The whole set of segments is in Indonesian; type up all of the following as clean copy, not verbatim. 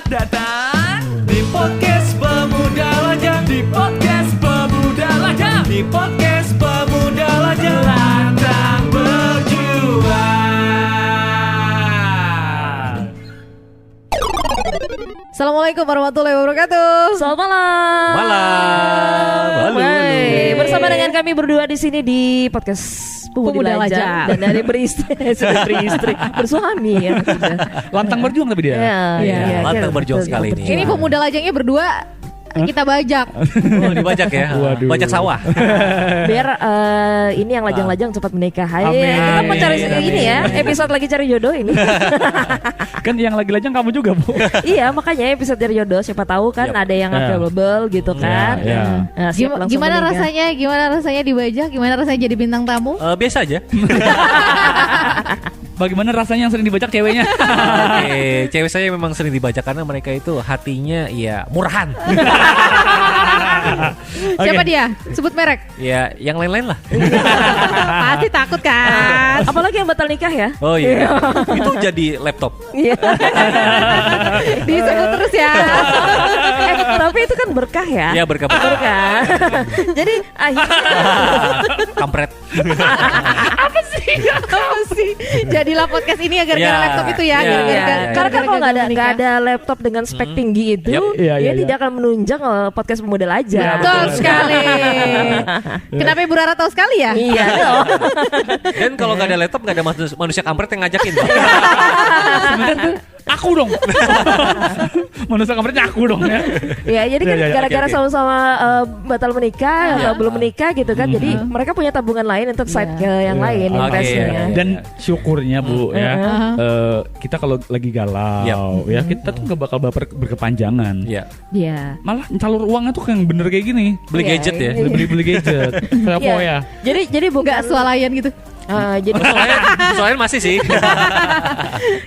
Selamat datang di podcast Pemuda Lajang. Di podcast Pemuda Lajang. Di podcast Pemuda Lajang. Lantang berjuang. Assalamualaikum warahmatullahi wabarakatuh. Selamat malam. Halo. Baik, bersama dengan kami berdua di sini di podcast Pemuda Lajang. Dan dari beristri, sudah beristri, bersuami ya sudah. Lantang berjuang tapi dia. Iya, Lantang berjuang sekali ini. Ini pemuda lajangnya berdua kita bajak. Oh, dibajak ya. Waduh. Bajak sawah. Biar ini yang lajang-lajang cepat menikah. Ayo, Amin. kita mau cari Amin. ini ya, episode lagi cari jodoh ini. Kan yang lagi lajang kamu juga, Bu. Iya, makanya episode cari jodoh. Siapa tahu kan Yap. ada yang available gitu kan. Iya. Nah, siap langsung Gimana menikah. rasanya? Gimana rasanya dibajak? Gimana rasanya jadi bintang tamu? Biasa aja. Bagaimana rasanya yang sering dibajak ceweknya? Oke, cewek saya memang sering dibajak karena mereka itu hatinya ya murahan. Siapa dia? Sebut merek. Ya, yang lain-lain lah. Pasti takut kan? Apalagi yang batal nikah ya. Oh iya. Itu jadi laptop. Iya. Disebut terus ya. Tapi itu kan berkah ya. Ya berkah. Berkah. Jadi akhirnya Kampret. Apa sih? Jadilah podcast ini ya gara-gara Ya, laptop itu ya. ya, Gara-gara- ya, ya. karena kan kalau nggak menikah. ada laptop dengan spek tinggi itu, Yap. Iya, dia iya, tidak akan menunjang podcast pemuda Lajang. Ya, Betul sekali. Kenapa Ibu Rara tahu sekali ya? Iya dong. Dan kalau nggak ada laptop nggak ada manusia kampret yang ngajakin. Sebenarnya tuh aku dong. Manusia kamarnya aku dong ya. Ya, jadi kan Ya, ya, gara-gara oke. sama-sama batal menikah atau belum menikah gitu kan. Jadi mereka punya tabungan lain untuk side ke yang lain Oke. investnya. Dan syukurnya Bu ya, kita kalau lagi galau ya kita tuh gak bakal berkepanjangan. Iya. Iya. Malah calur uangnya tuh yang bener kayak gini. Beli Iya, gadget ya. ini. Beli gadget. Kayak Iya. ya. Jadi bukan Gak swalayan gitu. jadi Soalnya masih sih.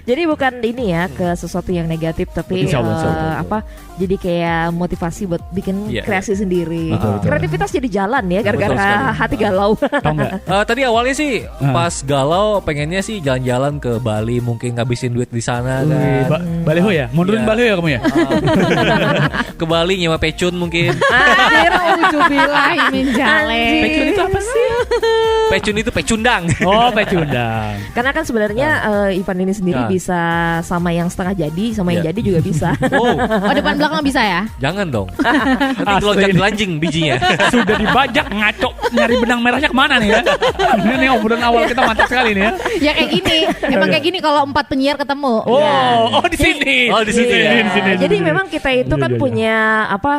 jadi bukan ini ya ke sesuatu yang negatif tapi Insya Allah, insya Allah. apa jadi kayak motivasi buat bikin Iya, kreasi sendiri. Betul, betul. Kreativitas jadi jalan ya Betul gara-gara sekali. hati galau. Tahu nggak? Tadi awalnya sih pas galau pengennya sih jalan-jalan ke Bali, mungkin ngabisin duit di sana Wih, kan. baleho ya? Mundurin Iya. baleho ya kamu ya? Ke Bali nyewa pecun mungkin. Anjir, ujubillahi min jale. Pecun itu apa sih? Pecun itu pecundang. Oh, pecundang. Karena kan sebenarnya Ivan ini sendiri Ya. bisa sama yang setengah jadi, sama yang Ya. jadi juga bisa. Oh, Oh, depan belakang bisa ya? jangan dong. Nanti gelonjang-gelanjing bijinya. Sudah dibajak ngaco nyari benang merahnya kemana nih ya? Ini obrolan awal kita mantap sekali nih ya. Ya kayak gini. Emang kayak gini kalau 4 penyiar ketemu. Oh di sini. Oh, di situ ya. Di sini. Jadi memang kita itu kan Iya, iya. punya apa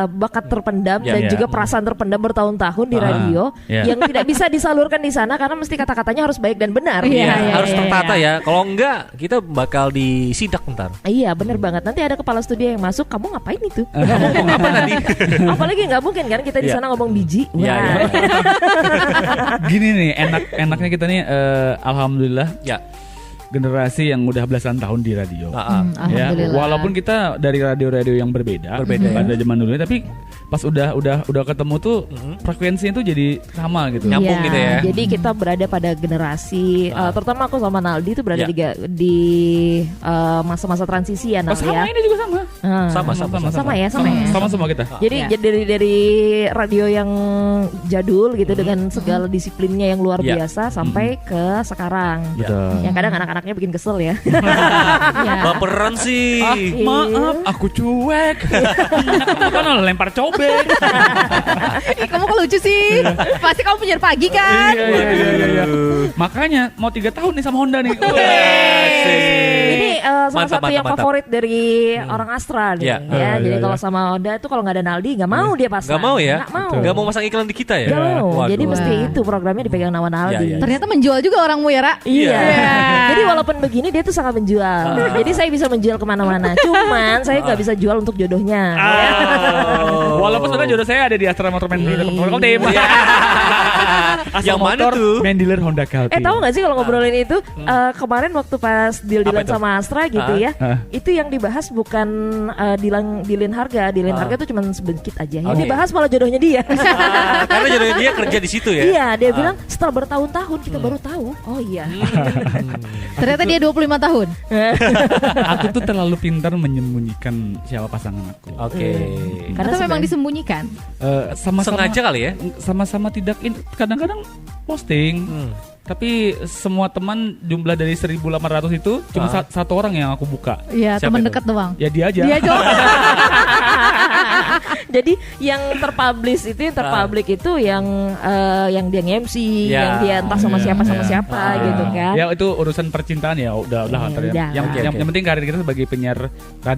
bakat terpendam Ya, dan ya. juga perasaan terpendam bertahun-tahun di radio ya. yang tidak bisa disalurkan di sana karena mesti kata-katanya harus baik dan benar. Iya, Iya, iya, harus iya, tertata ya. Kalau enggak, kita bakal disidak ntar. Iya benar banget. Nanti ada kepala studio yang masuk, kamu ngapain itu? Ngomong apa tadi? Apalagi nggak mungkin kan kita di Iya. sana ngomong biji. Iya, Wah. iya. Gini nih enaknya kita nih alhamdulillah Ya. generasi yang udah belasan tahun di radio. Ya, Alhamdulillah. walaupun kita dari radio-radio yang berbeda pada zaman dulu, tapi pas udah ketemu tuh frekuensinya tuh jadi sama gitu. Nyambung Iya, gitu ya. Jadi kita berada pada generasi terutama aku sama Naldi itu berada Ya. di masa-masa transisi ya Oh, Nal sama ya. ini juga sama. Sama. Sama ya, sama ya. Sama kita. Jadi Ya. dari radio yang jadul gitu dengan segala disiplinnya yang luar Ya. biasa sampai ke sekarang. Betul. Yang kadang anak-anaknya bikin kesel ya. Iya. Baperan sih. Maaf, aku cuek. Kan lempar cobek. Ih, kamu kok lucu sih? Pasti kamu penyiar pagi kan? Iya. Makanya mau 3 tahun nih sama Honda nih. Ini salah Mantap, satu yang mantap. favorit dari orang Astra nih. Ya. Ya, jadi Ya. kalau sama Oda itu kalau nggak ada Naldi nggak mau dia pasang. Gak mau ya? Nggak mau. Gak mau masang iklan di kita ya? Nggak mau. Waduh. Jadi mesti Wah. itu programnya dipegang nama Naldi. Ya, ya. Ternyata menjual juga orangmu ya, Ra? Iya. Iya. Jadi walaupun begini dia tuh sangat menjual. Jadi saya bisa menjual kemana-mana. Cuman saya nggak bisa jual untuk jodohnya. Walaupun sebenarnya jodoh saya ada di Astra Motor Main Dealer Honda Team. Yang mana tuh? Main Dealer Honda Kaltim. Tahu nggak sih kalau ngobrolin itu kemarin waktu pas deal-dealan Apa itu? sama Astra gitu ya, itu yang dibahas bukan dealin harga itu cuma sedikit aja. Yang Oke. dibahas malah jodohnya dia. Karena jodohnya dia kerja di situ ya. Iya, dia bilang setelah bertahun-tahun kita baru tahu. Oh iya. Ternyata dia 25 tahun. Aku tuh terlalu pintar menyembunyikan siapa pasangan aku. Oke. Karena Atau memang sebenarnya- disembunyikan. Sama-sama Sengaja kali ya. sama-sama tidak kadang-kadang posting. Tapi semua teman jumlah dari 1.800 itu cuma satu orang yang aku buka. Iya, Siapa teman itu? dekat doang. Ya dia aja. Dia doang. Jadi yang terpublish itu yang dia nge-MC, Ya. yang dia entah sama siapa gitu kan. Ya itu urusan percintaan ya udah Ya, antar udah. yang, Oke, yang, oke. yang penting karir kita sebagai penyiar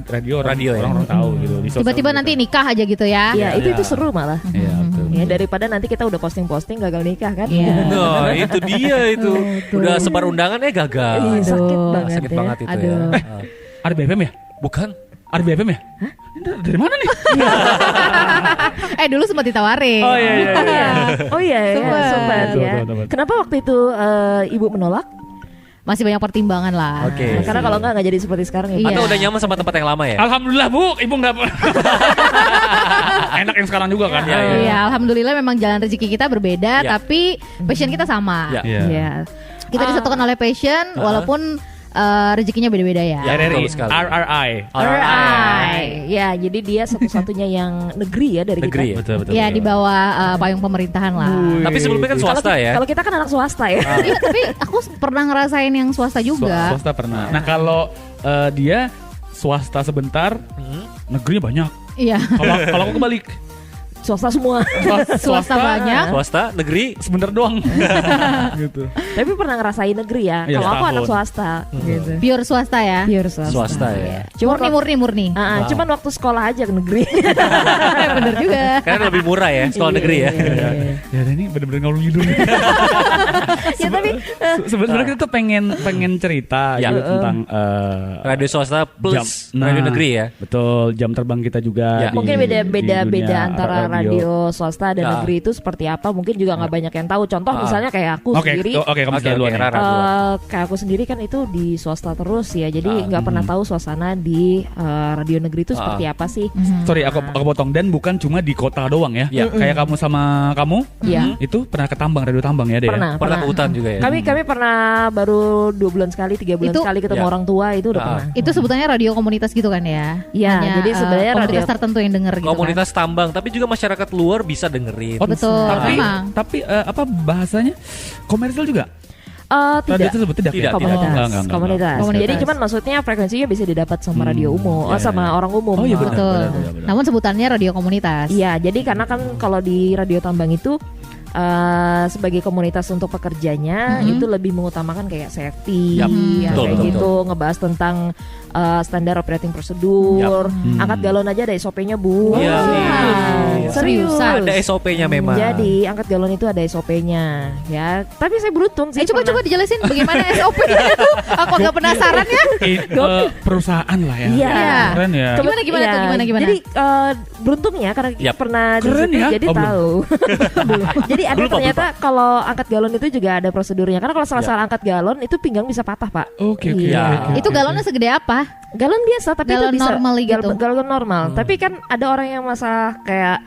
radio Radio ya. orang tahu gitu. Di sosial Tiba-tiba gitu. nanti nikah aja gitu ya. Iya, itu Ya. seru malah. Iya, betul. Ya daripada nanti kita udah posting-posting gagal nikah kan. Iya. Nah, itu dia itu. Udah sebar undangan gagal. Ih, sakit Aduh. banget. Sakit ya. banget itu Aduh. ya. Ada BFM ya? Bukan. Ada BFM ya? Ini dari mana nih? Dulu sempat ditawarin. Oh iya iya. iya. Oh iya, Sempet. sempat Betul, ya. betul, betul. Kenapa waktu itu ibu menolak? Masih banyak pertimbangan lah. Oke. Karena kalau nggak jadi seperti sekarang ya. Iya. Atau udah nyaman sama tempat yang lama ya? Alhamdulillah Bu, Ibu nggak enak yang sekarang juga kan? Iya, iya. Iya, alhamdulillah memang jalan rezeki kita berbeda, Iya. tapi passion kita sama. Iya. Iya. Iya. Kita disatukan oleh passion, walaupun rezekinya beda-beda ya. Ya. RRI, Betul sekali. RRI. Alright. Ya, jadi dia satu-satunya yang negeri ya dari Negeri kita. ya? Betul betul. Ya di bawah payung pemerintahan lah. Tapi sebelumnya kan swasta ya? Kalau kita kan anak swasta ya. Iya, tapi aku pernah ngerasain yang swasta juga. Swasta pernah. Nah kalau dia swasta sebentar, negerinya banyak. Iya. Kalau aku kebalik, Swasta semua. Swasta banyak. Swasta, negeri. sebentar doang. Gitu. Tapi pernah ngerasain negeri ya. Iya, Kalau aku setahun. anak swasta gitu. Pure swasta ya. Pure swasta. Swasta ya. Cuma Murni. Cuman waktu sekolah aja ke negeri. Bener juga. Karena lebih murah ya sekolah negeri ya. Ya ini bener-bener ngalung ngidul. Ya tapi Sebenarnya kita tuh pengen cerita Ya. gitu tentang Radio swasta plus radio negeri ya. Betul, jam terbang kita juga. Ya. di- mungkin di beda dunia antara radio swasta dan Ya. negeri itu seperti apa. Mungkin juga nggak banyak yang tahu. Contoh misalnya kayak aku Oke, sendiri. oke kamu Oke, duluan. oke, ya. Rara duluan. Kayak aku sendiri kan itu di swasta terus ya, jadi nggak pernah tahu suasana di radio negeri itu seperti apa sih. Sorry, aku potong, dan bukan cuma di kota doang ya. Ya. Kayak kamu sama kamu, Iya. itu pernah ke tambang, radio tambang ya, Dea? Pernah ke hutan juga ya. Kami pernah baru 2 bulan sekali, 3 bulan Itu- sekali ketemu Ya. orang tua itu udah pernah. Itu sebutannya radio komunitas gitu kan ya? Iya, Hanya, jadi sebenarnya komunitas radio- tertentu yang denger gitu Komunitas tambang, tapi juga masyarakat luar bisa dengerin. Oh, Betul, memang. tapi apa bahasanya? Komersial juga? Radio Tidak. tersebut tidak, Tidak, ya? tidak. Enggak. Komunitas. Komunitas. Jadi cuman maksudnya frekuensinya bisa didapat sama radio umum, Ya, sama ya. orang umum. Oh iya kan? benar. Betul. benar. Namun sebutannya radio komunitas. Iya, jadi karena kan kalau di radio tambang itu sebagai komunitas untuk pekerjanya itu lebih mengutamakan kayak safety, Yap, ya, betul, kayak betul, gitu, ngebahas tentang standar operating prosedur, angkat galon aja ada SOP-nya Bu. Iya, Wow. iya. Seriusan. Ada SOP-nya memang. Jadi angkat galon itu ada SOP-nya, ya. Tapi saya beruntung sih. Coba dijelasin bagaimana SOP-nya itu. Aku agak penasaran ya. Perusahaan lah ya. Iya. Keren ya. Gimana tuh, gimana? Jadi beruntungnya karena Yap. pernah di Keren situ, ya? jadi Oh, belum. tahu. Jadi ada Lupa, ternyata kalau angkat galon itu juga ada prosedurnya. Karena kalau salah-salah angkat galon itu pinggang bisa patah, Pak. Oke. Iya. Itu galonnya segede apa? Galon biasa tapi Galon itu bisa normal gitu? galon normal. Tapi kan ada orang yang masalah kayak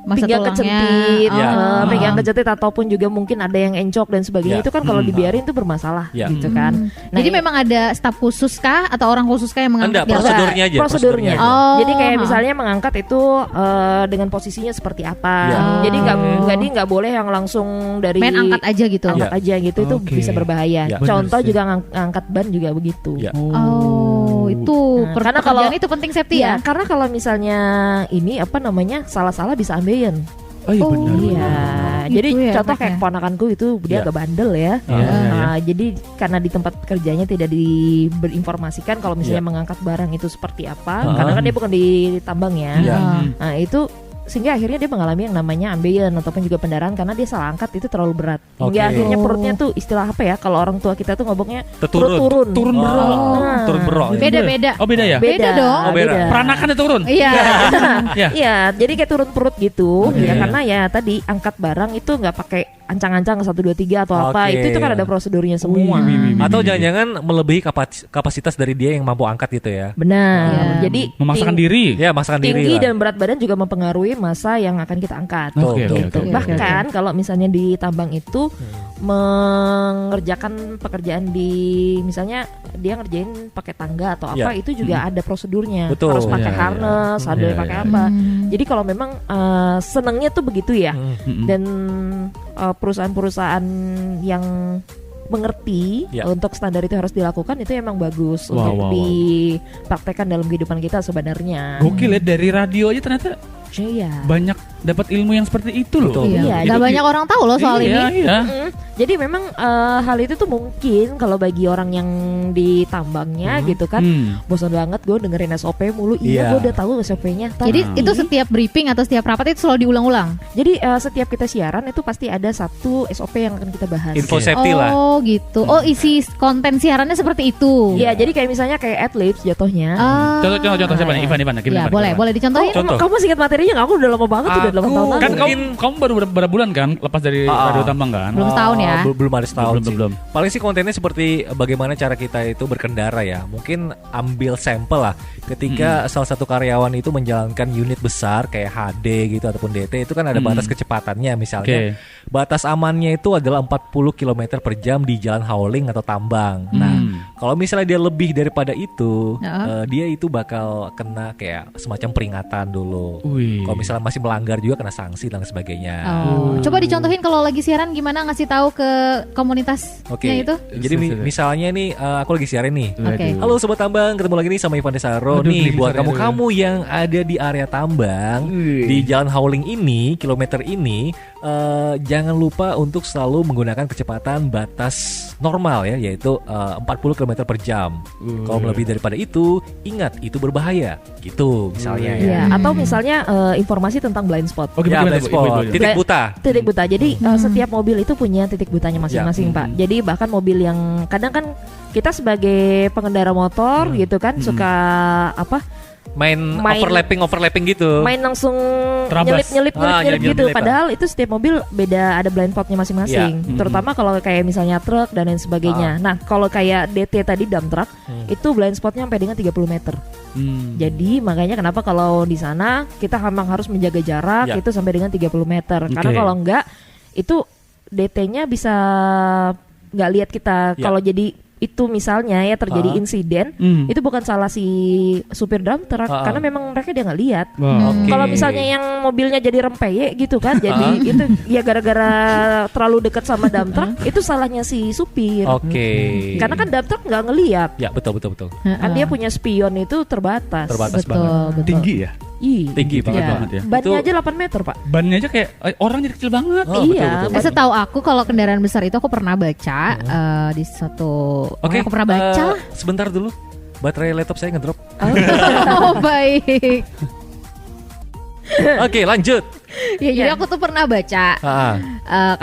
Masa pinggang tulangnya. kecentit, Ya. pinggang kecentit ataupun juga mungkin ada yang encok dan sebagainya. Ya. Itu kan kalau dibiarin itu bermasalah Ya. gitu kan. Jadi memang ada staf khusus kah atau orang khusus kah yang mengangkat Enggak, galon? prosedurnya aja. Prosedurnya. aja. Oh. Jadi kayak misalnya mengangkat itu dengan posisinya seperti apa. Ya. Jadi nggak boleh yang langsung dari Main angkat aja gitu. angkat Ya. aja gitu itu Oke. bisa berbahaya. Ya. Contoh Benar sih. juga ngangkat ban juga begitu. Ya. Oh, itu Nah, karena kalau- pekerjaan itu penting safety Iya, ya. karena kalau misalnya ini apa namanya salah-salah bisa ambeien. Oh iya Oh, benar. Iya, Gitu jadi ya, contoh kayak efeknya. keponakanku itu dia Iya. agak bandel ya. Iya, iya. Jadi karena di tempat kerjanya tidak berinformasikan kalau misalnya mengangkat barang itu seperti apa, karena kan dia bukan di tambang ya. Iya. Nah itu sehingga akhirnya dia mengalami yang namanya ambeien ataupun juga pendarahan karena dia salah angkat itu terlalu berat. Hingga akhirnya perutnya tuh istilah apa ya? Kalau orang tua kita tuh ngomongnya perut turun berok. Turun berok. Beda-beda. Oh beda ya? Beda dong. Oh beda. Peranakannya turun. Iya. Iya, jadi kayak turun perut gitu. Ya karena ya tadi angkat barang itu nggak pakai ancang-ancang 1 2 3 atau apa. Itu kan ada prosedurnya semua. Atau jangan-jangan melebihi kapasitas dari dia yang mampu angkat gitu ya. Benar. Jadi memaksakan diri. Ya, memaksakan diri. Tinggi lah. dan berat badan juga mempengaruhi massa yang akan kita angkat. Oke, Gitu. oke, Bahkan kalau misalnya di tambang itu mengerjakan pekerjaan di misalnya dia ngerjain pakai tangga atau apa itu juga ada prosedurnya. Betul. Harus pakai harness, ada pakai apa. Jadi kalau memang senangnya tuh begitu ya. Dan perusahaan-perusahaan yang mengerti untuk standar itu harus dilakukan itu emang bagus untuk dipraktekkan dalam kehidupan kita sebenarnya. Gokil ya, dari radio aja ternyata banyak dapat ilmu yang seperti itu loh. Iya, gak banyak orang tahu loh soal ini. Iya. Jadi memang hal itu tuh mungkin kalau bagi orang yang di tambangnya gitu kan, bosan banget gue dengerin SOP mulu. Iya, gue udah tahu SOP-nya. Jadi itu setiap briefing atau setiap rapat itu selalu diulang-ulang. Jadi setiap kita siaran itu pasti ada satu SOP yang akan kita bahas. Info safety lah. Oh gitu. Oh isi konten siarannya seperti itu. Iya, jadi kayak misalnya kayak adlibs jatuhnya. Contoh siapa nih? Ivan. Ya boleh dicontohin. Kamu masih ingat materinya nggak? Aku udah lama banget, udah 8 tahun lalu. Kan kamu baru berapa bulan kan lepas dari radio tambang kan? Belum setahun ya. Belum ada setahun sih. Belum. Paling sih kontennya seperti bagaimana cara kita itu berkendara ya. Mungkin ambil sampel lah ketika salah satu karyawan itu menjalankan unit besar kayak HD gitu ataupun DT, itu kan ada batas kecepatannya misalnya. Batas amannya itu adalah 40 km per jam di jalan hauling atau tambang. Nah, kalau misalnya dia lebih daripada itu, dia itu bakal kena kayak semacam peringatan dulu. Kalau misalnya masih melanggar juga kena sanksi dan sebagainya. Coba dicontohin kalau lagi siaran gimana ngasih tahu ke komunitasnya itu. Jadi misalnya nih aku lagi siaran nih. Halo Sobat Tambang, ketemu lagi nih sama Ivan Desaro nih. Buat kamu yang ada di area tambang di jalan hauling ini, kilometer ini, jangan lupa untuk selalu menggunakan kecepatan batas normal ya, yaitu 40 km per jam. Kalau melebihi daripada itu, ingat itu berbahaya. Gitu misalnya ya. Atau misalnya informasi tentang blind spot. Blind spot. Titik buta. Titik buta. Jadi setiap mobil itu punya titik butanya masing-masing, Pak. Jadi bahkan mobil yang kadang kan kita sebagai pengendara motor gitu kan suka main overlapping gitu. Main langsung nyelip gitu. Padahal itu setiap mobil beda, ada blind spotnya masing-masing. Terutama kalau kayak misalnya truk dan lain sebagainya. Nah, kalau kayak DT tadi dump truck itu blind spotnya sampai dengan 30 meter. Jadi makanya kenapa kalau di sana kita memang harus menjaga jarak itu sampai dengan 30 meter. Karena kalau enggak itu DT-nya bisa nggak lihat kita. Kalau jadi itu misalnya ya terjadi insiden, itu bukan salah si supir dump truck karena memang mereka dia nggak lihat. Kalau misalnya yang mobilnya jadi rempeye gitu kan, jadi itu ya gara-gara terlalu dekat sama dump truck, itu salahnya si supir. Karena kan dump truck nggak ngelihat. Ya betul. Kan dia punya spion itu terbatas. Banget. Tinggi ya? Tinggi banget ya. Bannya aja 8 meter, Pak. Bannya aja kayak orang jadi kecil banget. Betul. Setahu aku kalau kendaraan besar itu aku pernah baca di satu. Aku pernah baca. Sebentar dulu. Baterai laptop saya ngedrop. Oh baik. Oke, lanjut. Ya, jadi aku tuh pernah baca.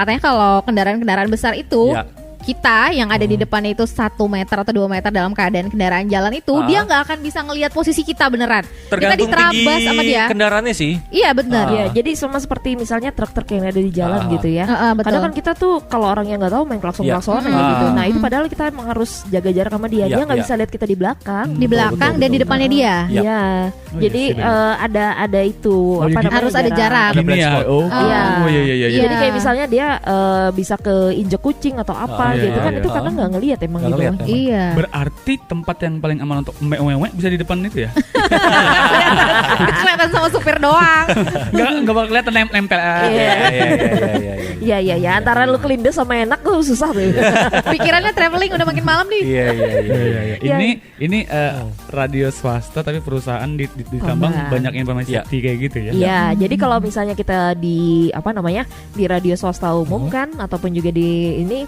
Katanya kalau kendaraan-kendaraan besar itu kita yang ada di depannya itu 1 meter atau 2 meter dalam keadaan kendaraan jalan itu dia nggak akan bisa ngelihat posisi kita beneran. Tergantung kita diterabas sama dia. Kendaraannya sih. Iya benar. Jadi sama seperti misalnya truk-truk yang ada di jalan gitu ya. Betul. Kadang kan kita tuh kalau orang yang nggak tahu main klakson-klakson gitu. Nah itu padahal kita emang harus jaga jarak sama dia. Dia nggak bisa lihat kita di belakang. Di belakang dan di depannya dia. Iya. Jadi ada itu. Harus ada jarak. Gini ya. Iya. Jadi kayak misalnya dia bisa keinjek kucing atau apa gitu kan, itu karena nggak ngelihat emang gitu. Iya. Berarti tempat yang paling aman untuk ewe bisa di depan itu ya? Kelihatan sama supir doang. Nggak bakal kelihatan nempel. Iya. Antara lu kelindes sama enak tuh susah tuh. Pikirannya traveling udah makin malam nih. Iya. Ini radio swasta tapi perusahaan di tambang banyak informasi kayak gitu ya. Iya. Jadi kalau misalnya kita di di radio swasta umum kan, ataupun juga di ini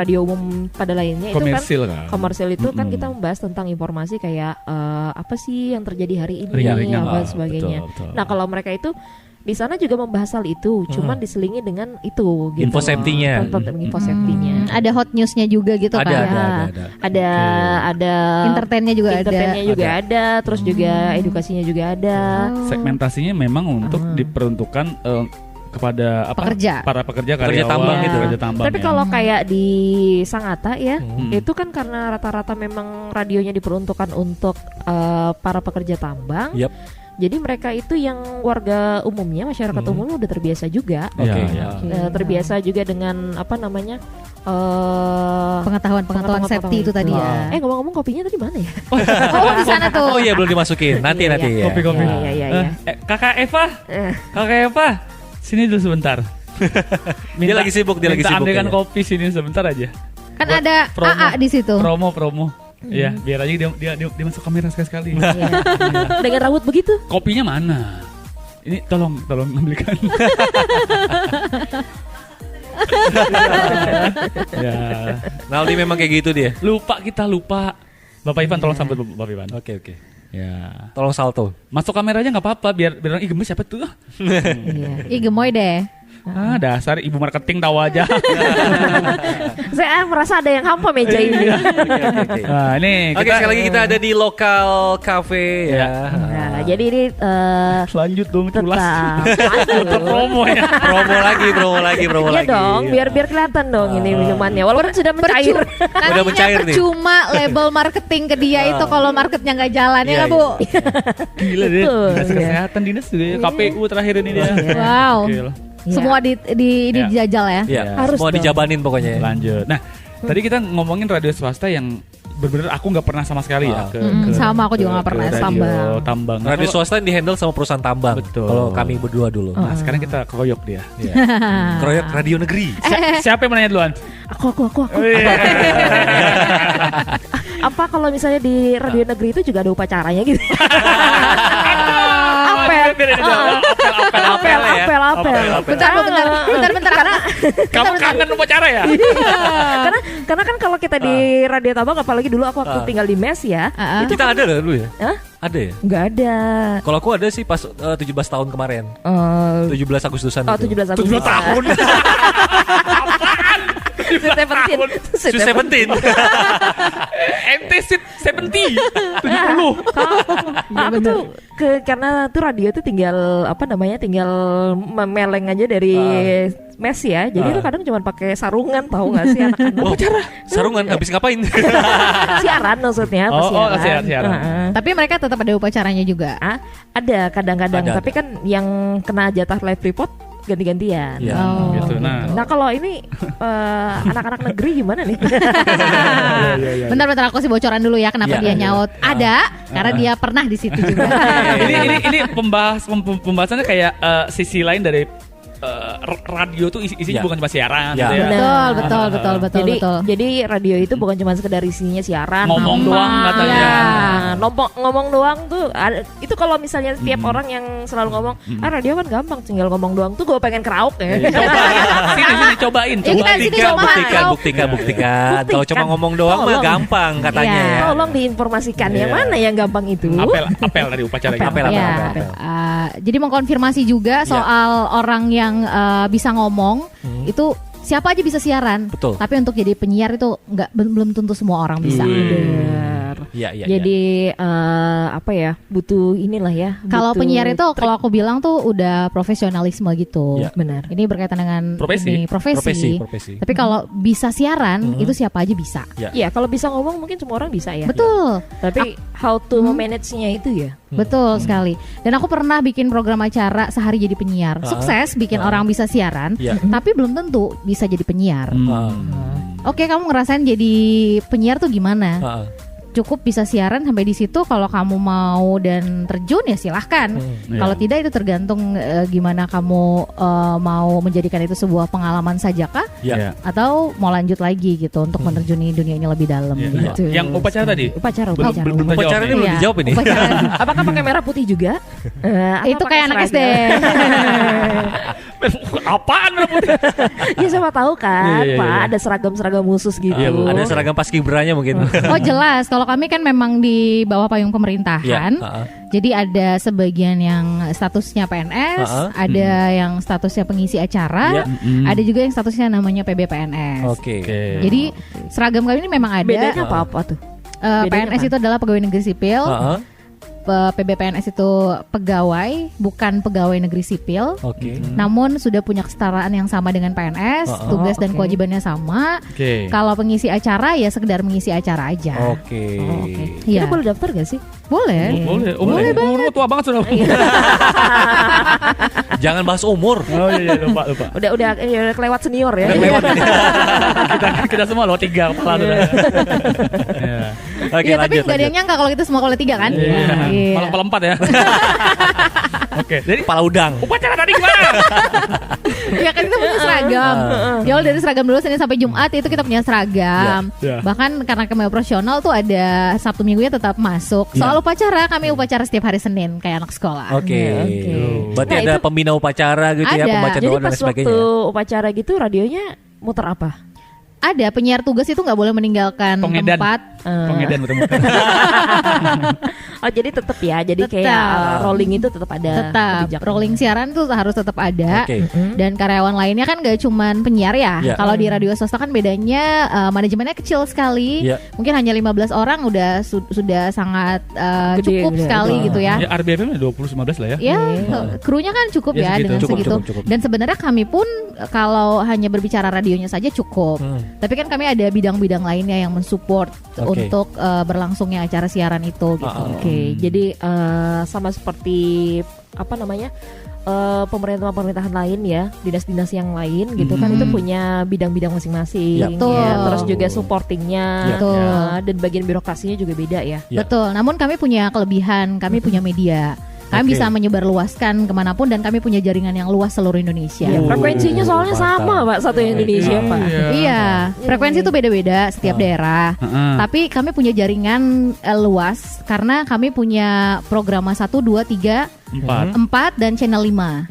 radio umum pada lainnya komersil itu kan komersil itu kan kita membahas tentang informasi kayak apa sih yang terjadi hari ini apa sebagainya. Betul. Nah kalau mereka itu di sana juga membahas hal itu, cuman diselingi dengan itu gitu. Info safety-nya. Info safety-nya. Ada hot news-nya juga gitu kan. Ada entertain-nya juga ada, terus juga edukasinya juga ada. Segmentasinya memang untuk diperuntukkan kepada para pekerja tambang gitu. Pekerja tambang. Tapi kalau kayak di Sangatta ya, itu kan karena rata-rata memang radionya diperuntukkan untuk para pekerja tambang. Jadi mereka itu yang warga umumnya, masyarakat umumnya udah terbiasa juga. Terbiasa juga dengan pengetahuan safety itu tadi ya. Ngomong-ngomong kopinya tadi mana ya? Oh di sana tuh. Oh iya belum dimasukin. Nanti ya. Kopi. Kakak Eva, sini dulu sebentar. Dia lagi sibuk. Minta ambilkan kopi sini sebentar aja. Kan ada AA di situ. Promo. Iya, biar aja dia masuk kamera sekali-sekali. Dengan rambut begitu. Kopinya mana? Ini tolong ambilkan. Ya. Naldi memang kayak gitu dia. Kita lupa. Bapak Ivan tolong sambut Bapak Ivan. Oke. Ya. Tolong salto. Masuk kamera aja nggak apa-apa biar ih gemes siapa tuh? Ih gemoy deh. Dasar ibu marketing tahu aja. Saya merasa ada yang hampa meja ini. Okay. Nah, ini sekali lagi kita ada di lokal cafe ya. Nah, jadi ini lanjut dong culas. Tetap promo ya. Promo lagi. Iya dong, biar kelihatan dong ini minumannya. Walaupun sudah mencair. Udah mencair nih. Cuma label marketing ke dia itu kalau marketnya nggak jalan ya nggak Bu? Gila deh. Dinas kesehatan dinas juga ya. KPU terakhir ini dia. Wow. Semua dijajal ya. Harus semua dijabanin pokoknya. Lanjut. Nah, tadi kita ngomongin radio swasta yang benar-benar aku nggak pernah sama sekali ya. Sama aku juga nggak pernah tambang. Radio swasta yang dihandle sama perusahaan tambang. Betul. Kalau kami berdua dulu. Nah, sekarang kita keroyok dia. Keroyok radio negeri. Siapa yang menanya duluan? Aku. Apa kalau misalnya di radio negeri itu juga ada upacaranya gitu? Apel. Bentar. Kamu kangen upacara ya? Karena kan kalau kita di radio tambang, apalagi dulu aku waktu tinggal di mes ya. Itu kita ada dulu ya? Ada ya? Nggak ada. Kalau aku ada sih pas 17 tahun kemarin. 17 Agustusan. 17 Agustus. 17 tahun. Seventeen. MT 70. Aku tuh karena tuh radio tuh tinggal meleng aja dari mes ya. Jadi tuh kadang cuma pakai sarungan, tahu nggak sih anak-anak? Upacara. Sarungan habis ngapain? Siaran maksudnya. Siaran. Tapi mereka tetap ada upacaranya juga. Ada kadang-kadang. Tapi kan yang kena jatah live report ganti-gantian. Gitu. Nah kalau ini anak-anak negeri gimana nih? Bentar aku sih bocoran dulu ya kenapa dia nyaut. Ada karena dia pernah di situ juga. ini pembahasannya kayak sisi lain dari radio tuh isinya bukan cuma siaran gitu ya. Betul. Jadi radio itu bukan cuma sekedar isinya siaran, ngomong doang katanya. Ngomong doang tuh itu kalau misalnya setiap orang yang selalu ngomong, radio kan gampang, tinggal ngomong doang tuh gue pengen karaoke. Sini cobain. Buktikan. Kalau cuma ngomong doang mah gampang katanya ya. Tolong diinformasikan yang mana yang gampang itu. Apel dari upacara. Apel. Jadi mengkonfirmasi juga soal orang yang bisa ngomong itu siapa aja bisa siaran. Betul. Tapi untuk jadi penyiar itu belum tentu semua orang bisa. Jadi butuh inilah ya. Kalau penyiar itu kalau aku bilang tuh udah profesionalisme gitu. Benar. Ini berkaitan dengan profesi. Tapi kalau bisa siaran itu siapa aja bisa. Iya, kalau bisa ngomong mungkin semua orang bisa ya. Betul. Tapi how to manage-nya itu ya. Betul sekali. Dan aku pernah bikin program acara sehari jadi penyiar. Sukses bikin orang bisa siaran, tapi belum tentu bisa jadi penyiar. Oke, kamu ngerasain jadi penyiar tuh gimana? Cukup bisa siaran sampai di situ. Kalau kamu mau dan terjun ya silahkan. Kalau tidak itu tergantung gimana kamu mau menjadikan itu sebuah pengalaman saja kah? Atau mau lanjut lagi gitu untuk menerjuni dunia ini lebih dalam gitu. Yang upacara tadi? Upacara ini belum dijawab ini. Apakah pakai merah putih juga? Itu kayak anak SD. Apaan rambutnya? Ya siapa tahu kan, Pak, ada seragam-seragam khusus gitu. Ada seragam paskibranya mungkin. Oh jelas, kalau kami kan memang di bawah payung pemerintahan. Jadi ada sebagian yang statusnya PNS, ada yang statusnya pengisi acara, ada juga yang statusnya namanya PBPNS. Oke. Jadi seragam kami ini memang ada. Bedanya apa tuh? PNS itu adalah pegawai negeri sipil. PBPNS itu pegawai, bukan pegawai negeri sipil. Namun sudah punya kesetaraan yang sama dengan PNS, tugas dan kewajibannya sama. Kalau pengisi acara ya sekedar mengisi acara aja. Kita boleh daftar gak sih? Boleh. Boleh banget. Umur tua banget sudah. Jangan bahas umur. Oh iya lupa. Udah kelewat senior ya. Kita semua loh 3 kepala sudah. Iya, tapi nggak ada yang nyangka kalau kita semua kepala 3 kan? Malah kepala 4 ya. Oke, jadi kepala udang. Upacara tadi gimana? Ya kan kita punya seragam. Ya dari seragam dulu Senin sampai Jumat itu kita punya seragam. Bahkan karena kami operasional tuh ada Sabtu Minggunya tetap masuk. Soal upacara, kami upacara setiap hari Senin kayak anak sekolah. Berarti ada pembina upacara gitu ya, pembaca doa dan sebagainya. Jadi pas waktu upacara gitu radionya muter apa? Ada penyiar tugas itu nggak boleh meninggalkan tempat. Pengedan betul-betul. Oh jadi tetap ya, jadi kayak rolling itu tetap ada. Tetap rolling siaran tuh harus tetap ada. Dan karyawan lainnya kan gak cuman penyiar ya. Kalau di radio swasta kan bedanya manajemennya kecil sekali. Mungkin hanya 15 orang udah sudah sangat cukup sekali gitu ya. Ya RBFM 20-15 lah ya. Ya krunya kan cukup ya dengan segitu. Dan sebenarnya kami pun kalau hanya berbicara radionya saja cukup. Tapi kan kami ada bidang-bidang lainnya yang mensupport untuk berlangsungnya acara siaran itu gitu. Jadi sama seperti apa namanya pemerintahan lain ya, dinas-dinas yang lain gitu kan itu punya bidang-bidang masing-masing. Terus juga supportingnya dan bagian birokrasinya juga beda ya. Betul. Namun kami punya kelebihan, kami punya media. Kami bisa menyebarluaskan kemanapun dan kami punya jaringan yang luas seluruh Indonesia. Frekuensinya soalnya sama Pak, satu Indonesia Pak. Iya, frekuensi itu beda-beda setiap daerah. Tapi kami punya jaringan luas karena kami punya program 1, 2, 3, 4 dan channel 5.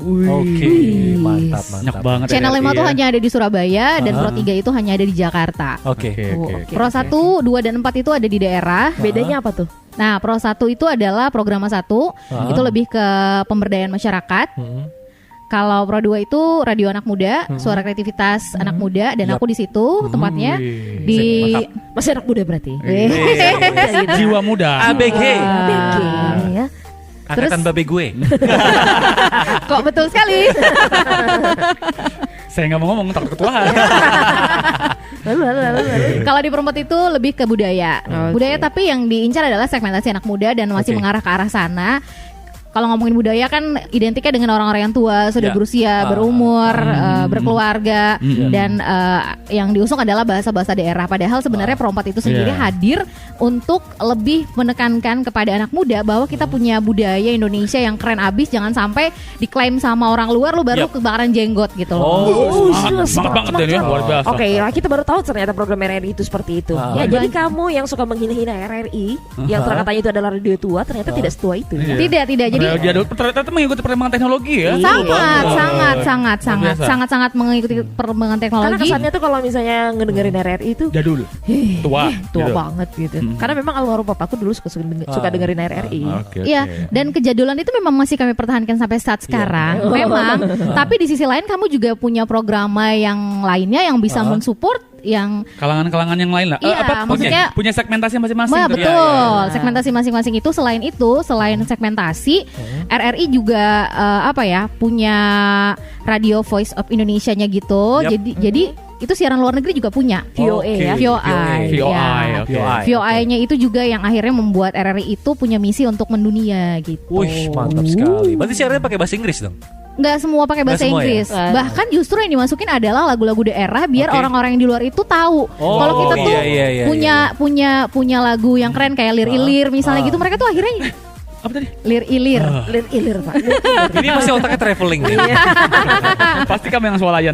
Mantap. Banget. Channel 5 tuh hanya ada di Surabaya dan Pro 3 itu hanya ada di Jakarta. Pro 1, 2 dan 4 itu ada di daerah. Bedanya apa tuh? Nah, Pro 1 itu adalah program 1, itu lebih ke pemberdayaan masyarakat. Kalau Pro 2 itu radio anak muda, suara kreativitas anak muda, dan aku di situ tempatnya di masih anak muda berarti. Jiwa muda. ABG. Ya. Angkatan babe gue. Kok betul sekali. Saya nggak mau ngomong takut ketuaan. Kalau di Perempat itu lebih ke budaya. Budaya tapi yang diincar adalah segmentasi anak muda dan masih mengarah ke arah sana. Kalau ngomongin budaya kan identiknya dengan orang-orang yang tua, sudah berusia, berumur, berkeluarga, dan yang diusung adalah bahasa-bahasa daerah. Padahal sebenarnya Perempat itu sendiri hadir untuk lebih menekankan kepada anak muda bahwa kita punya budaya Indonesia yang keren abis, jangan sampai diklaim sama orang luar lu baru kebakaran jenggot gitu loh. Semangat banget ya, luar biasa. Oke, kita baru tahu ternyata program RRI itu seperti itu. Ya, jadi kamu yang suka menghina-hina RRI, yang terkatanya itu adalah radio tua, ternyata tidak setua itu. Tidak. Jadi ternyata mengikuti perkembangan teknologi ya. Sangat mengikuti perkembangan teknologi. Karena kesannya tuh kalau misalnya ngedengerin RRI itu jadul, tua banget gitu. Karena memang almarhum papaku dulu suka dengerin RRI. Iya, dan kejadulan itu memang masih kami pertahankan sampai saat sekarang. Memang, tapi di sisi lain kamu juga punya program yang lainnya yang bisa mensupport yang kalangan-kalangan yang lain lah. Maksudnya punya segmentasi masing-masing. Betul. Segmentasi masing-masing itu selain segmentasi, RRI juga punya radio Voice of Indonesia-nya gitu. Jadi itu siaran luar negeri juga punya VOI-nya itu juga yang akhirnya membuat RRI itu punya misi untuk mendunia gitu. Wih, mantap sekali. Berarti siarannya pakai bahasa Inggris dong? Nggak semua pakai bahasa Inggris. Ya? Bahkan justru yang dimasukin adalah lagu-lagu daerah biar orang-orang yang di luar itu tahu. Kalau kita tuh punya lagu yang keren kayak Lir Ilir misalnya gitu, mereka tuh akhirnya Apa tadi? Lir-ilir. Lir-ilir Pak. Ini masih otaknya traveling nih. Pasti kamu yang swalayan.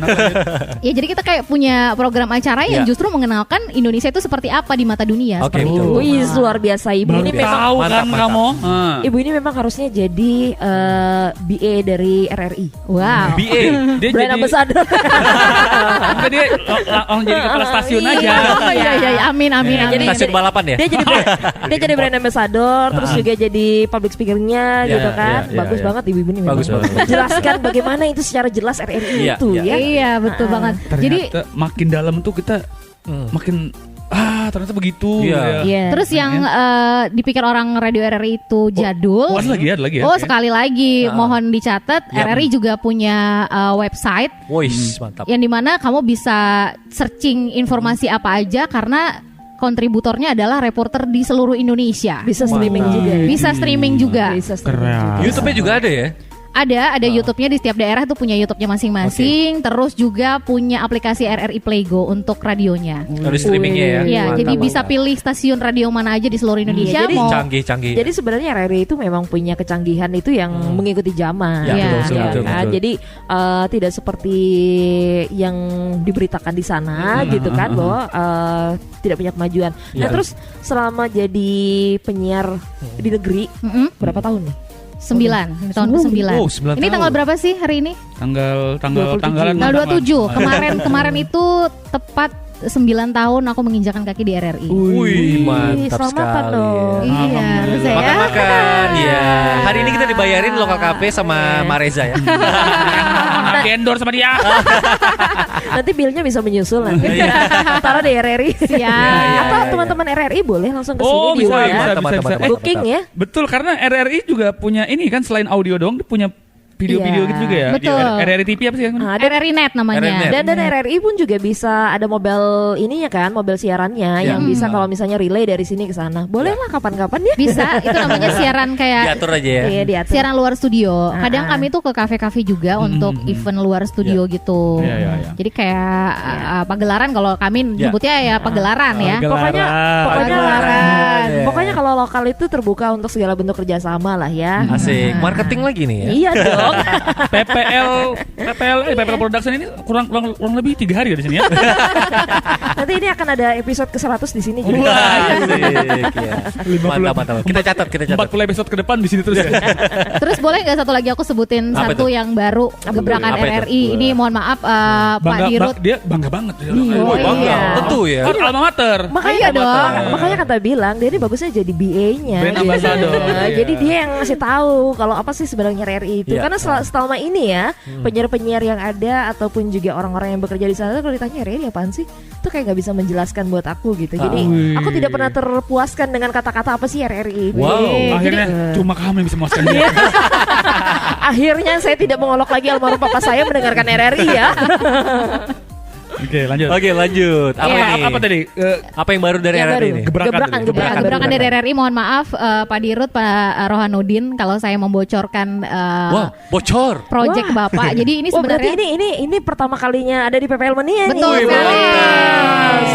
Ya jadi kita kayak punya program acara yang justru mengenalkan Indonesia itu seperti apa di mata dunia. Oke, seperti itu. Wih, luar biasa Ibu. Baru Ini memang tahu kan mantap. kamu. Ibu ini memang harusnya jadi BA dari RRI. Wow. BA. Dia Brand jadi ambassador. Enggak, dia langsung jadi kepala stasiun aja. Iya. Amin. Jadi- Stasiun balapan ya? Dia jadi brand ambassador, terus juga jadi public speaker-nya Ya, gitu kan. ya, ya, Bagus ya. banget Ibu ini memang. Bagus banget. Menjelaskan bagaimana itu secara jelas RRI Iya, itu iya. ya. Iya, betul banget. Jadi Ternyata makin dalam tuh kita makin ternyata begitu. Iya. Ya. Iya. terus yang dipikir orang Radio RRI itu jadul. Oh, ada lagi ya? Oh, sekali lagi mohon dicatat Ya. RRI juga punya website Wois, mantap. yang dimana kamu bisa searching informasi apa aja karena kontributornya adalah reporter di seluruh Indonesia. Bisa streaming juga. Bisa streaming juga. Bisa streaming Keren. juga. YouTube-nya juga ada ya? Ada YouTube-nya di setiap daerah tuh punya YouTube-nya masing-masing. Terus juga punya aplikasi RRI Playgo untuk radionya. Ada streamingnya ya? Iya, Mantap, jadi bisa mantap. pilih stasiun radio mana aja di seluruh Indonesia. jadi mau Canggih-canggih. Jadi sebenarnya RRI itu memang punya kecanggihan itu yang mengikuti zaman. Ya, Iya, betul, iya. betul, Kan? betul. Jadi tidak seperti yang diberitakan di sana gitu kan bahwa tidak punya kemajuan. Nah, Ya. terus selama jadi penyiar di negeri berapa tahun nih? 9 ini tahun ke-9. Oh, 9 Ini tahun. tanggal berapa sih hari ini? Tanggal 27. tanggalan Tanggal 27. Kemarin itu tepat 9 tahun aku menginjakan kaki di RRI. Wih, mantap selamatan sekali dong. ya. Iya, harus ya. Makan-makan ya. Hari ini kita dibayarin lokal cafe sama Mareza ya. Nah, endorse sama dia. Nanti bilnya bisa menyusul nanti. Taruh di RRI. Siap. Atau teman-teman RRI boleh langsung ke sini Oh, di bisa, WA. bisa. Mantap. Booking ya. Betul, karena RRI juga punya ini kan, selain audio dong, dia punya video-video Iya. gitu juga ya. Betul. Di RRI TV apa sih? Nah, RRI Net namanya. RRI Net. Dan RRI pun juga bisa ada mobile ininya kan, mobile siarannya yang bisa kalau misalnya relay dari sini ke sana. Boleh lah kapan-kapan ya. Bisa, itu namanya siaran kayak Diatur aja ya. Iya, diatur. siaran luar studio. Kadang Ah. kami tuh ke kafe-kafe juga untuk event luar studio gitu. Iya, iya, iya. Jadi kayak pagelaran kalau kami Ya. nyebutnya ya pagelaran ya. Pokoknya Pagelaran. pokoknya kalau lokal itu terbuka untuk segala bentuk kerjasama lah ya. Asik. Marketing lagi nih ya. Iya dong. PPL Production ini kurang lebih 3 hari ya di sini ya. Nanti ini akan ada episode ke-100 di sini juga. Wah, Asik ya. Mantap. Kita catat. 40 episode ke depan di sini terus ya. Terus boleh nggak satu lagi aku sebutin Apa satu itu? yang baru gebrakan Apa itu? RRI. Ini mohon maaf Pak Dirut. Dia bangga banget. Oh, bangga. iya. Tentu ya. Kan alma mater. Makanya Iya dong. Makanya kata bilang dia ini bagusnya jadi BA-nya. Brand ambassador. Jadi dia yang ngasih tahu kalau apa sih sebenarnya RRI itu. Iya. Karena selama ini ya penyiar-penyiar yang ada ataupun juga orang-orang yang bekerja di sana kalau ditanya RRI apaan sih? Itu kayak nggak bisa menjelaskan buat aku gitu. Jadi aku tidak pernah terpuaskan dengan kata-kata apa sih RRI. Wow. Akhirnya cuma kamu yang bisa memuaskan dia. Akhirnya saya tidak mengolok lagi almarhum papa saya mendengarkan RRI ya. Oke, lanjut. Oke, lanjut. Apa Iya, ini? Apa tadi? Apa yang baru dari Yang RRI baru. ini? Gebrakan dari RRI, mohon maaf Pak Dirut, Pak Rohanudin kalau saya membocorkan Wah, bocor. project Bapak. Jadi ini Oh berarti sebenarnya ini pertama kalinya ada di PPL Mania nih. Betul sekali.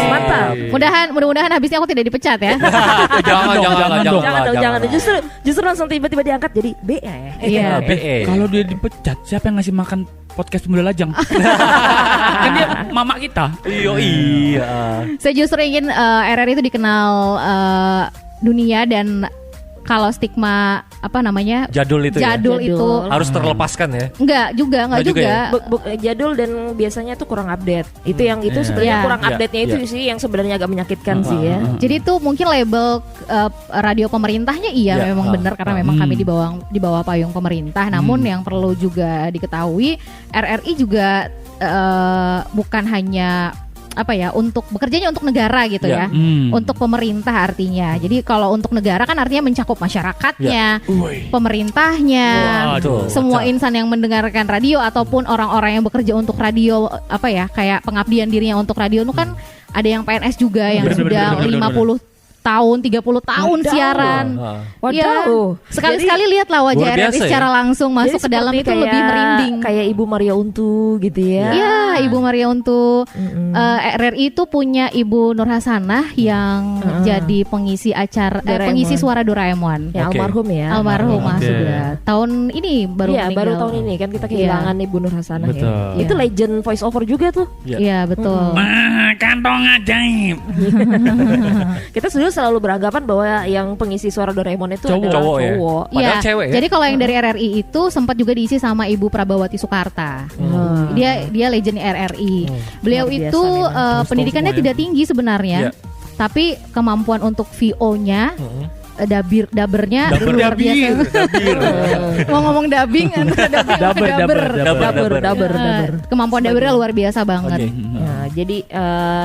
Mantap. Mudah-mudahan habisnya aku tidak dipecat ya. Jangan dong. Jangan. Justru langsung tiba-tiba diangkat jadi B ya. Iya. BE. Kalau dia dipecat, siapa yang ngasih makan podcast Pemuda Lajang? Kan dia mama kita. Iya. Saya justru ingin RRI itu dikenal dunia dan kalau stigma apa namanya Jadul itu ya. jadul itu Harus terlepaskan ya. enggak juga Enggak juga ya? Jadul dan biasanya tuh kurang update. Itu yang itu sebenarnya Iya. kurang Iya, update-nya itu iya. sih yang sebenarnya agak menyakitkan sih ya. Jadi itu mungkin label radio pemerintahnya iya Ya, memang benar karena memang kami di bawah payung pemerintah. Namun yang perlu juga diketahui RRI juga bukan hanya apa ya untuk bekerjanya untuk negara gitu Ya. ya. Untuk pemerintah artinya. Jadi kalau untuk negara kan artinya mencakup masyarakatnya, pemerintahnya, Waduh. semua insan yang mendengarkan radio ataupun orang-orang yang bekerja untuk radio apa ya kayak pengabdian dirinya untuk radio itu kan ada yang PNS juga yang Bener, sudah bener, 50 tahun, 30 tahun siaran. Ya, sekali-sekali lihatlah wajah RRI secara langsung masuk ke dalam itu lebih merinding. Kayak Ibu Maria Untu gitu ya. Iya, Ibu Maria Untu. RRI itu punya Ibu Nur Hasanah yang jadi pengisi acara pengisi suara Doraemon. Ya, almarhum ya. Almarhumah sudah. Tahun ini baru meninggal. Baru tahun ini kan kita kehilangan Ibu Nur Hasanah ya. Iya. Itu legend voice over juga tuh. Iya, betul. Kantong ajaib. Kita selalu beranggapan bahwa yang pengisi suara Doraemon itu adalah cowok. Iya. Cewek ya. Jadi kalau yang dari RRI itu sempat juga diisi sama Ibu Prabawati Soekarta. Dia legend RRI. Beliau itu pendidikannya tidak tinggi sebenarnya. Tapi kemampuan untuk VO-nya dabernya luar biasa. Mau ngomong dubbing daber. Kemampuan dabernya luar biasa banget. Nah, jadi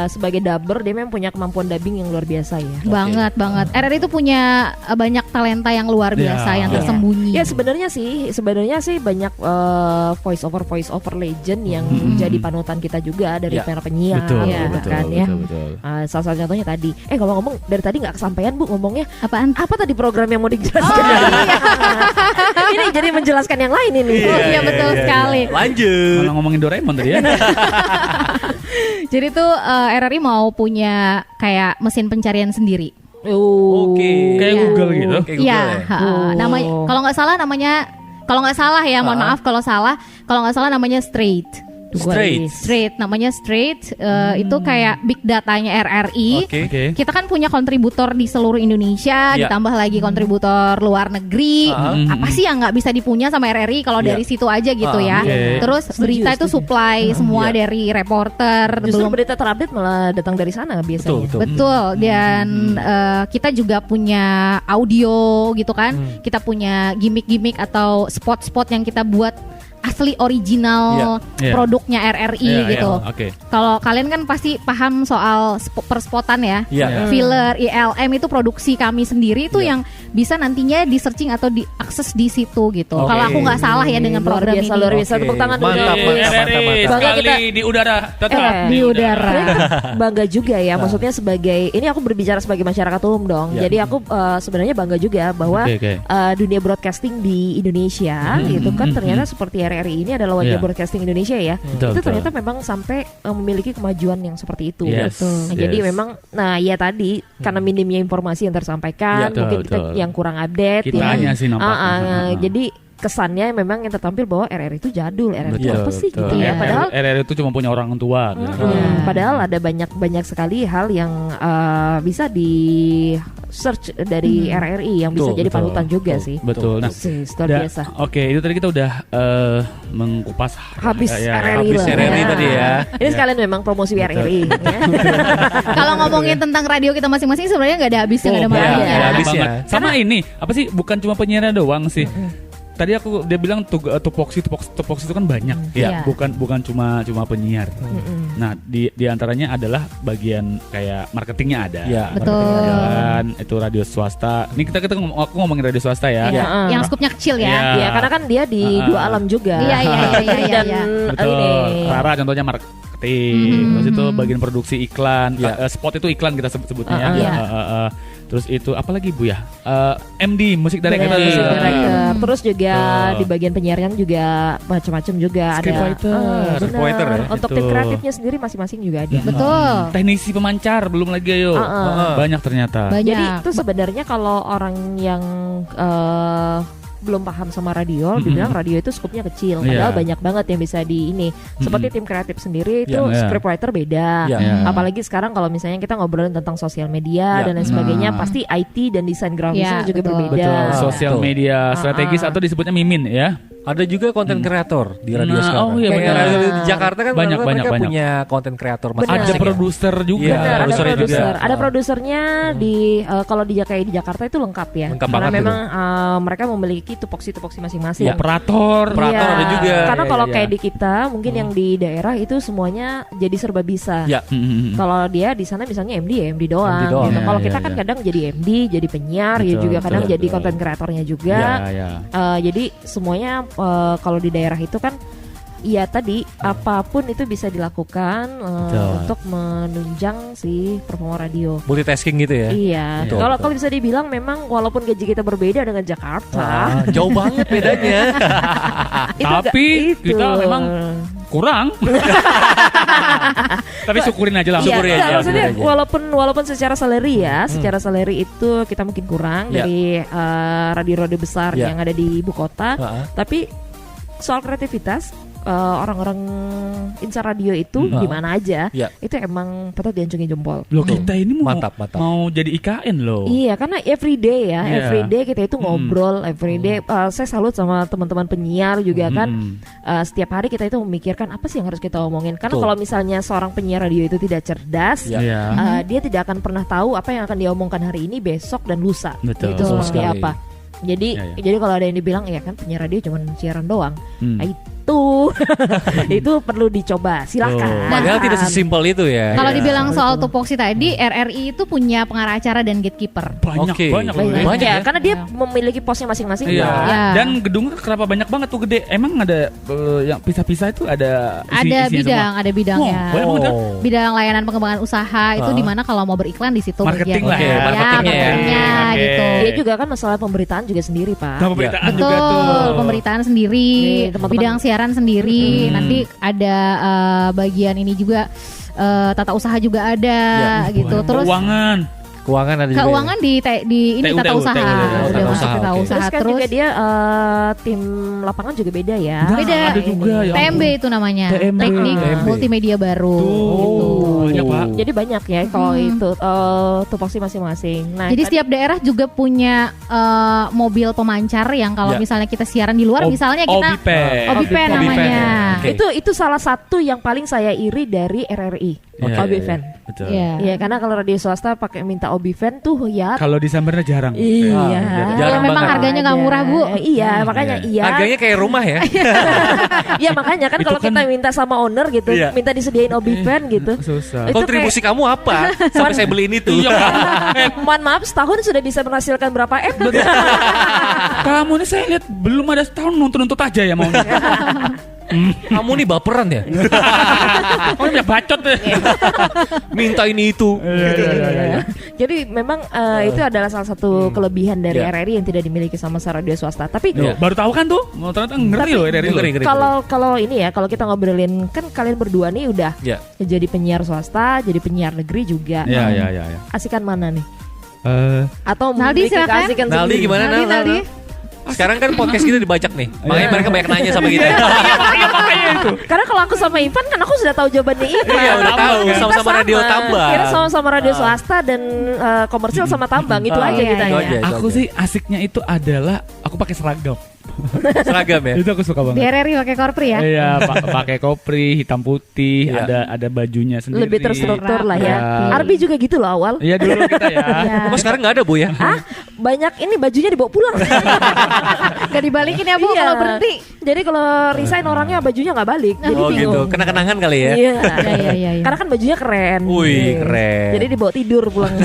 sebagai dubber dia memang punya kemampuan dubbing yang luar biasa ya. Banget. RRI itu punya banyak talenta yang luar biasa yang tersembunyi. Ya sebenarnya sih banyak voice over legend yang jadi panutan kita juga dari para penyiar. Betul. Salah satu contohnya tadi. Ngomong-ngomong dari tadi nggak kesampaian Bu ngomongnya. Apaan? Apa tadi program yang mau dijelaskan? Ini jadi menjelaskan yang lain ini. Iya betul sekali. Lanjut. Malah ngomongin Doraemon tadi ya. Jadi tuh RRI mau punya kayak mesin pencarian sendiri. Oke. Kayak Google gitu. Iya. Namanya kalau nggak salah ya, mohon maaf kalau salah. Kalau nggak salah namanya Straight. Namanya Straight. Itu kayak big datanya RRI. Okay. Kita kan punya kontributor di seluruh Indonesia, ditambah lagi kontributor luar negeri. Apa sih yang nggak bisa dipunya sama RRI kalau dari situ aja gitu ya. Terus berita itu supply semua dari reporter. Justru berita terupdate malah datang dari sana biasanya. Betul. Dan kita juga punya audio gitu kan. Kita punya gimmick-gimmick atau spot-spot yang kita buat asli original produknya RRI gitu. Kalau kalian kan pasti paham soal perspotan ya. Filler, ILM itu produksi kami sendiri itu yang bisa nantinya di searching atau diakses di situ gitu. Kalau aku nggak salah ya dengan program ini. Luar biasa. Tepuk tangan dulu. Mantap. Bangga kita di udara, tetap di udara. Bangga juga ya. Maksudnya sebagai ini aku berbicara sebagai masyarakat umum dong. Jadi aku sebenarnya bangga juga bahwa dunia broadcasting di Indonesia gitu kan ternyata seperti RRI ini adalah wajah broadcasting Indonesia ya. Itu ternyata memang sampai memiliki kemajuan yang seperti itu. Jadi memang tadi karena minimnya informasi yang tersampaikan, mungkin kita yang kurang update kitanya sih nampaknya. Jadi kesannya memang yang tertampil bahwa RRI itu jadul, RRI itu apa sih gitu ya. Padahal RRI itu cuma punya orang tua. Padahal ada banyak sekali hal yang bisa di search dari RRI yang bisa jadi panutan juga sih. Betul. Nah, luar biasa. Oke, itu tadi kita udah mengupas habis RRI tadi ya. Ini sekalian memang promosi RRI. Kalau ngomongin tentang radio kita masing-masing sebenarnya nggak ada habisnya, nggak ada malahnya. Sama ini apa sih? Bukan cuma penyiar doang sih. Tadi dia bilang tupoksi itu kan banyak, bukan cuma penyiar. Nah di antaranya adalah bagian kayak marketingnya ada. Betul. Itu radio swasta. Ini aku ngomongin radio swasta ya. Yang skupnya kecil ya. Iya, karena kan dia di dua alam juga. Iya. Betul. Rara contohnya marketing. Terus itu bagian produksi iklan. Spot itu iklan kita sebutnya ya. Terus itu apalagi Bu ya? MD musik director. Terus juga di bagian penyiaran juga macam-macam juga scriptwriter ya. Untuk tim kreatifnya sendiri masing-masing juga ada. Betul. Teknisi pemancar belum lagi ayo. Banyak ternyata. Jadi itu sebenarnya kalau orang yang belum paham sama radio, dibilang radio itu skupnya kecil, padahal banyak banget yang bisa di ini. Seperti tim kreatif sendiri itu scriptwriter beda. Apalagi sekarang kalau misalnya kita ngobrolin tentang sosial media dan lain sebagainya, pasti IT dan desain grafisnya juga berbeda. Sosial media strategis atau disebutnya mimin ya. Ada juga konten kreator di radio sekarang. Kayak radio di Jakarta kan banyak punya konten kreator masing-masing. Ada produser juga. Ada produsernya di kalau di Jakarta itu lengkap ya. Karena memang mereka memiliki tupoksi masing-masing. Operator ada juga. Karena kalau kayak di kita mungkin yang di daerah itu semuanya jadi serba bisa. Kalau dia di sana misalnya MD doang. Gitu. Kalau kita kan kadang jadi MD, jadi penyiar, juga kadang jadi konten kreatornya juga. Jadi semuanya kalau di daerah itu kan ya tadi apapun itu bisa dilakukan untuk menunjang si performa radio. Multitasking gitu ya. Iya. Kalau bisa dibilang memang walaupun gaji kita berbeda dengan Jakarta, jauh banget bedanya. Tapi kita memang kurang. Tapi syukurin aja lah. Syukurin aja. Maksudnya walaupun secara salary secara salary itu kita mungkin kurang dari radio-radio besar yang ada di ibu kota, tapi soal kreativitas orang-orang Insa Radio itu di mana aja itu emang patut diacungi jempol. Loh kita ini mantap. Mau jadi IKN loh. Iya karena everyday everyday kita itu ngobrol everyday. Saya salut sama teman-teman penyiar juga kan. Setiap hari kita itu memikirkan apa sih yang harus kita omongin. Karena kalau misalnya seorang penyiar radio itu tidak cerdas, dia tidak akan pernah tahu apa yang akan dia omongkan hari ini, besok dan lusa. Betul. Itu seperti apa. Jadi kalau ada yang dibilang ya kan penyiar radio cuma siaran doang. Nah, itu perlu dicoba, silakan. Padahal tidak sesimpel itu ya. Kalau dibilang soal tupoksi tadi, RRI itu punya pengarah acara dan gatekeeper. Banyak ya, karena dia memiliki posnya masing-masing. Dan gedungnya kenapa banyak banget tuh gede? Emang ada yang pisah-pisah itu ada ada bidangnya. Bidang layanan pengembangan usaha itu dimana kalau mau beriklan di situ. Marketing lah ya. Marketingnya gitu. Dia juga kan masalah pemberitaan juga sendiri Pak. Pemberitaan juga tuh. Pemberitaan sendiri. Bidang siaran sendiri, nanti ada bagian ini juga tata usaha juga ada gitu. Terus Keuangan ada juga. Keuangan di ini tata usaha. Udah masuk tata usaha. Terus kan juga dia tim lapangan juga beda ya. Beda. Ada juga ya. TMB itu namanya. Teknik Multimedia Baru gitu. Jadi banyak ya kalau itu tupoksi masing-masing. Nah, jadi setiap daerah juga punya mobil pemancar yang kalau misalnya kita siaran di luar misalnya kita Obipen namanya. Itu salah satu yang paling saya iri dari RRI. Obipen. Betul. Iya, karena kalau radio swasta pakai minta Obipen tuh ya. Kalau di Samberna jarang. Iya. Jarang memang harganya nggak murah Bu. Iya, makanya Harganya kayak rumah ya. Iya makanya kan kalau kita minta sama owner gitu, minta disediain Obipen gitu. Susah. Kontribusi kamu apa sampai saya beliin itu? Mohon maaf, setahun sudah bisa menghasilkan berapa M? Kamu nih saya lihat belum ada setahun nuntut aja ya maunya. Kamu nih baperan ya? Oh ini bacot deh. Minta ini itu. Jadi memang itu adalah salah satu kelebihan dari RRI yang tidak dimiliki sama radio swasta. Tapi baru tahu kan tuh, ternyata ngeri loh RRI. Kalau ini ya, kalau kita ngobrolin kan kalian berdua nih udah jadi penyiar swasta, jadi penyiar negeri juga. Iya. Asikan mana nih? Atau Naldi silakan. Naldi gimana Naldi? Sekarang kan podcast kita dibajak nih. Makanya mereka banyak nanya sama kita. Iya makanya itu. Karena kalau aku sama Ivan kan aku sudah tahu jawabannya Ivan. Iya udah tahu. Sama-sama radio tambang. Kita sama-sama radio swasta dan komersil sama tambang. Itu aja kita ya. Aku sih asiknya itu adalah aku pakai seragam. Seragam ya? Itu aku suka banget. Di RRI pakai kopri ya? Iya, pakai kopri hitam putih, ada bajunya sendiri. Lebih terstruktur lah ya. Arbi juga gitu loh awal. Iya dulu kita ya. Kok sekarang nggak ada Bu ya? Banyak ini bajunya dibawa pulang. Gak dibalikin ya Bu kalau berhenti. Jadi kalau resign orangnya bajunya nggak balik. Oh gitu, kena kenangan kali ya? Iya. Karena kan bajunya keren. Wih keren. Jadi dibawa tidur pulang.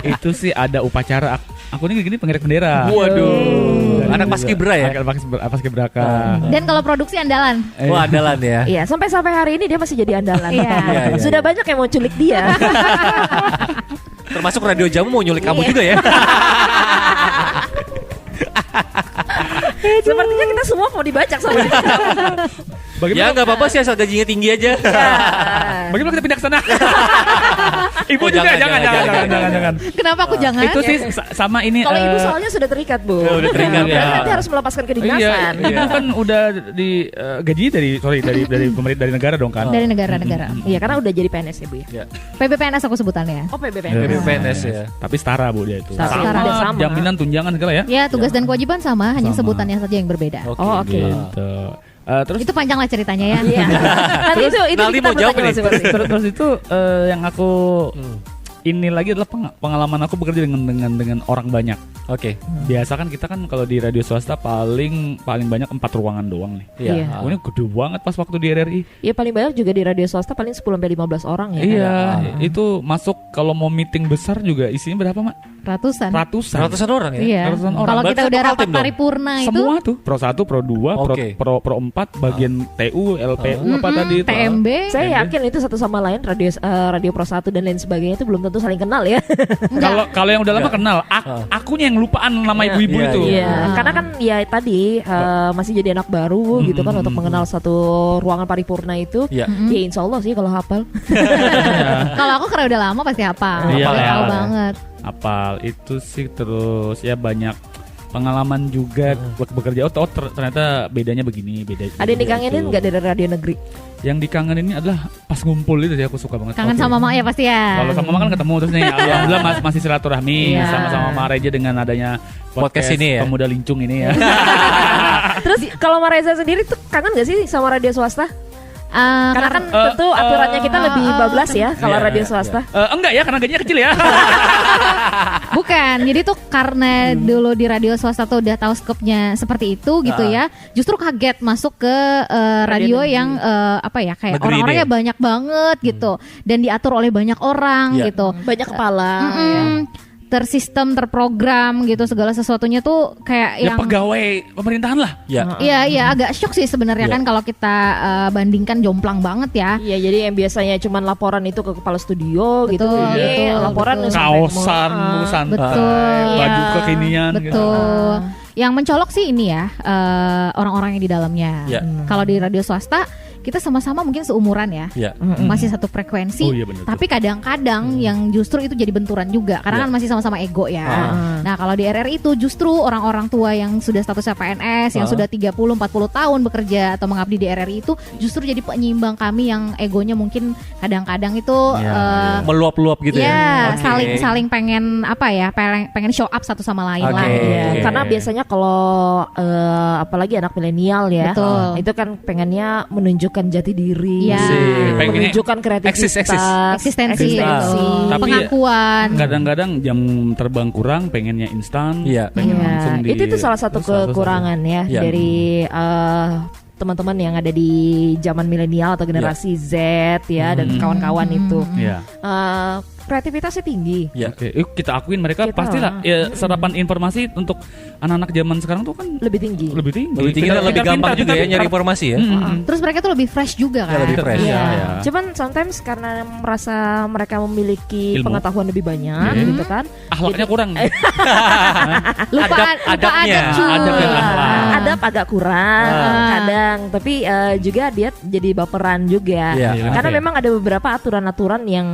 Itu sih ada upacara. Aku nih gini pengerek bendera. Waduh. Anak paskibra ya? Anak paskibraka. Dan kalau produksi andalan. Wah andalan ya? Iya, sampai hari ini dia masih jadi andalan. Iya. Sudah banyak yang mau culik dia. Termasuk Radio Jamu mau nyulik kamu juga ya? Sepertinya kita semua mau dibajak sama dia. Ya nggak apa-apa sih asal gajinya tinggi aja. Bagaimana kita pindah ke sana? Ibu Oh, juga jangan. Kenapa aku jangan? Itu sih sama ini. Kalau ibu soalnya sudah terikat Bu. Udah terikat ya. Nanti harus melepaskan kedinasan. Iya. Ibu kan udah di gajinya dari pemerintah dari negara dong kan? Dari negara-negara. Iya karena udah jadi PNS ya Bu ya. PBPNS aku sebutannya. Oh PBPNS. PBPNS ya. Tapi setara Bu dia itu. Sama. Jaminan tunjangan segala ya? Ya tugas dan kewajiban sama, hanya sebutannya saja yang berbeda. Oh oke. Gitu. Terus itu panjang lah ceritanya ya. Iya. Nanti itu Naldi kita mau jawab nih. Terus itu yang aku ini lagi adalah pengalaman aku bekerja dengan orang banyak. Oke. Biasa kan kita kan kalau di radio swasta paling banyak 4 ruangan doang nih. Iya. Ini gede banget pas waktu di RRI. Iya, paling banyak juga di radio swasta paling 10-15 orang ya. Iya, itu masuk kalau mau meeting besar juga isinya berapa, Mak? Ratusan orang ya. Iya. Ratusan orang. Kalau Berarti kita satu udah rapat kaltim dong? paripurna itu Semua tuh Pro 1, Pro 2, Pro 4, bagian TU, LPU apa tadi itu. TMB. Saya yakin itu satu sama lain radio Pro 1 dan lain sebagainya itu belum tentu saling kenal ya. Kalau yang udah lama kenal, akunya yang lupaan nama ibu-ibu itu. Iya, karena kan ya tadi masih jadi anak baru gitu kan untuk mengenal satu ruangan paripurna itu. Ya insya Allah sih kalau hafal. Kalau aku karena udah lama pasti hafal. Iya, Tahu banget. Apal itu sih, terus ya banyak pengalaman juga bekerja. Ternyata bedanya begini, beda. Ada yang dikangenin nggak dari radio negeri? Yang dikangenin ini adalah pas ngumpul itu sih, aku suka banget. Kangen sama Mak ya pasti ya. Kalau sama Mak kan ketemu terus nih, alhamdulillah masih silaturahmi sama Mak Reza dengan adanya podcast ini ya. Pemuda Lincung ini ya. Terus kalau Mak Reza sendiri tuh kangen nggak sih sama radio swasta? Karena kan tentu aturannya kita lebih bablas ya kalau radio swasta. Enggak ya, karena gajinya kecil ya. Bukan, jadi tuh karena dulu di radio swasta tuh udah tahu skopnya seperti itu gitu ya. Justru kaget masuk ke radio yang kayak negeri orang-orangnya banyak banget gitu dan diatur oleh banyak orang gitu. Banyak kepala. Ya. Tersistem, terprogram gitu, segala sesuatunya tuh kayak yang pegawai pemerintahan lah. Iya, agak shock sih sebenarnya kan kalau kita bandingkan jomplang banget ya. Iya, jadi yang biasanya cuman laporan itu ke kepala studio gitu. Betul, laporan betul. santai, betul, baju kekinian. Betul. Yang mencolok sih ini ya orang-orang yang di dalamnya. Kalau di radio swasta kita sama-sama mungkin seumuran ya, masih satu frekuensi, tapi kadang-kadang yang justru itu jadi benturan juga, karena kan masih sama-sama ego ya. Nah kalau di RRI itu justru orang-orang tua yang sudah statusnya PNS, yang sudah 30-40 tahun bekerja atau mengabdi di RRI itu justru jadi penyeimbang kami yang egonya mungkin kadang-kadang itu meluap-luap gitu ya. Saling pengen pengen show up satu sama lain lah. Karena biasanya kalau apalagi anak milenial ya, itu kan pengennya menunjukkan jati diri, menunjukkan kreativitas, eksistensi. Tapi pengakuan. Kadang-kadang jam terbang kurang, pengennya instan, pengen langsung di. Itu salah satu kekurangan ya dari teman-teman yang ada di zaman milenial atau generasi Z ya dan kawan-kawan itu. Kreativitasnya tinggi. Yuk kita akuin mereka pastilah serapan informasi untuk anak-anak zaman sekarang tuh kan lebih tinggi. Dan lebih gampang juga ya nyari informasi ya. Terus mereka tuh lebih fresh juga kan. Lebih fresh. Cuman sometimes karena merasa mereka memiliki pengetahuan lebih banyak gitu kan. Akhlaknya kurang. lupa adabnya. Adab agak kurang kadang, tapi juga dia jadi baperan juga. Karena memang ada beberapa aturan-aturan yang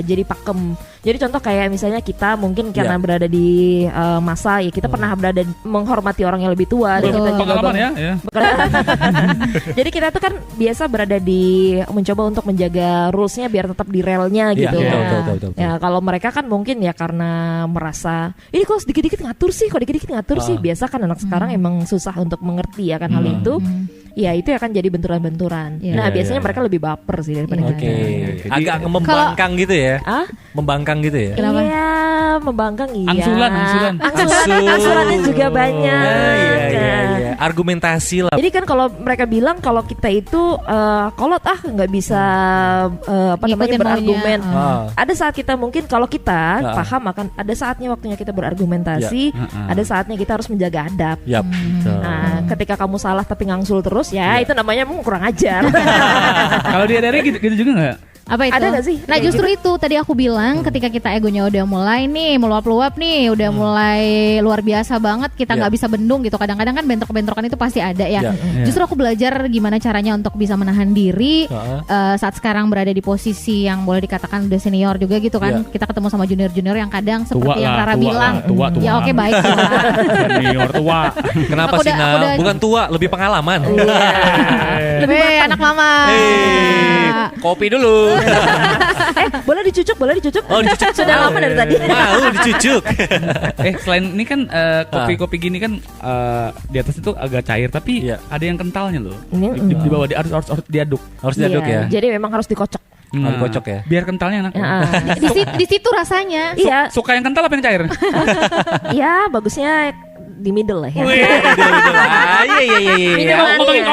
jadi pakem. Jadi contoh kayak misalnya kita mungkin karena berada di masa ya kita pernah berada menghormati orang yang lebih tua. Dan kita pengalaman ya. Jadi kita tuh kan biasa berada di mencoba untuk menjaga rulesnya biar tetap di relnya gitu. Betul. Ya kalau mereka kan mungkin ya karena merasa ini kok dikit-dikit ngatur sih, biasa kan anak sekarang emang susah untuk mengerti ya kan hal itu. Ya itu akan jadi benturan-benturan. Biasanya mereka lebih baper sih daripada kita. Agak membangkang gitu ya. Membangkang gitu ya. Iya, membangkang iya. Angsurannya juga banyak. Iya. Argumentasi lah. Jadi kan kalau mereka bilang kalau kita itu kolot nggak bisa berargumen. Ada saat kita mungkin kalau kita paham akan ada saatnya waktunya kita berargumentasi, ada saatnya kita harus menjaga adab. Nah, ketika kamu salah tapi ngangsul terus itu namanya kurang ajar. Kalau di RRI gitu juga nggak? Apa itu? Ada gak sih? Nah justru itu tadi aku bilang ketika kita egonya udah mulai nih meluap-luap nih, udah mulai luar biasa banget, kita nggak bisa bendung gitu. Kadang-kadang kan bentrok-bentrokan itu pasti ada ya. Justru aku belajar gimana caranya untuk bisa menahan diri saat sekarang berada di posisi yang boleh dikatakan udah senior juga gitu kan. Kita ketemu sama junior-junior yang kadang seperti yang Rara bilang. Ya oke baik. Senior tua. Kenapa sih Nah? Bukan tua, lebih pengalaman. Lebih anak mama. Kopi dulu. Boleh dicucuk? Oh dicucuk. Sudah lama dari tadi. Mau dicucuk. Selain ini kan kopi-kopi gini kan di atas itu agak cair, tapi ada yang kentalnya loh. Di bawah harus diaduk. Harus diaduk ya. Jadi memang harus dikocok. Harus kocok ya. Biar kentalnya enak. Di situ rasanya. Iya. Suka yang kental apa yang cair? Iya, bagusnya di middle lah ya. Iya. Ngomongin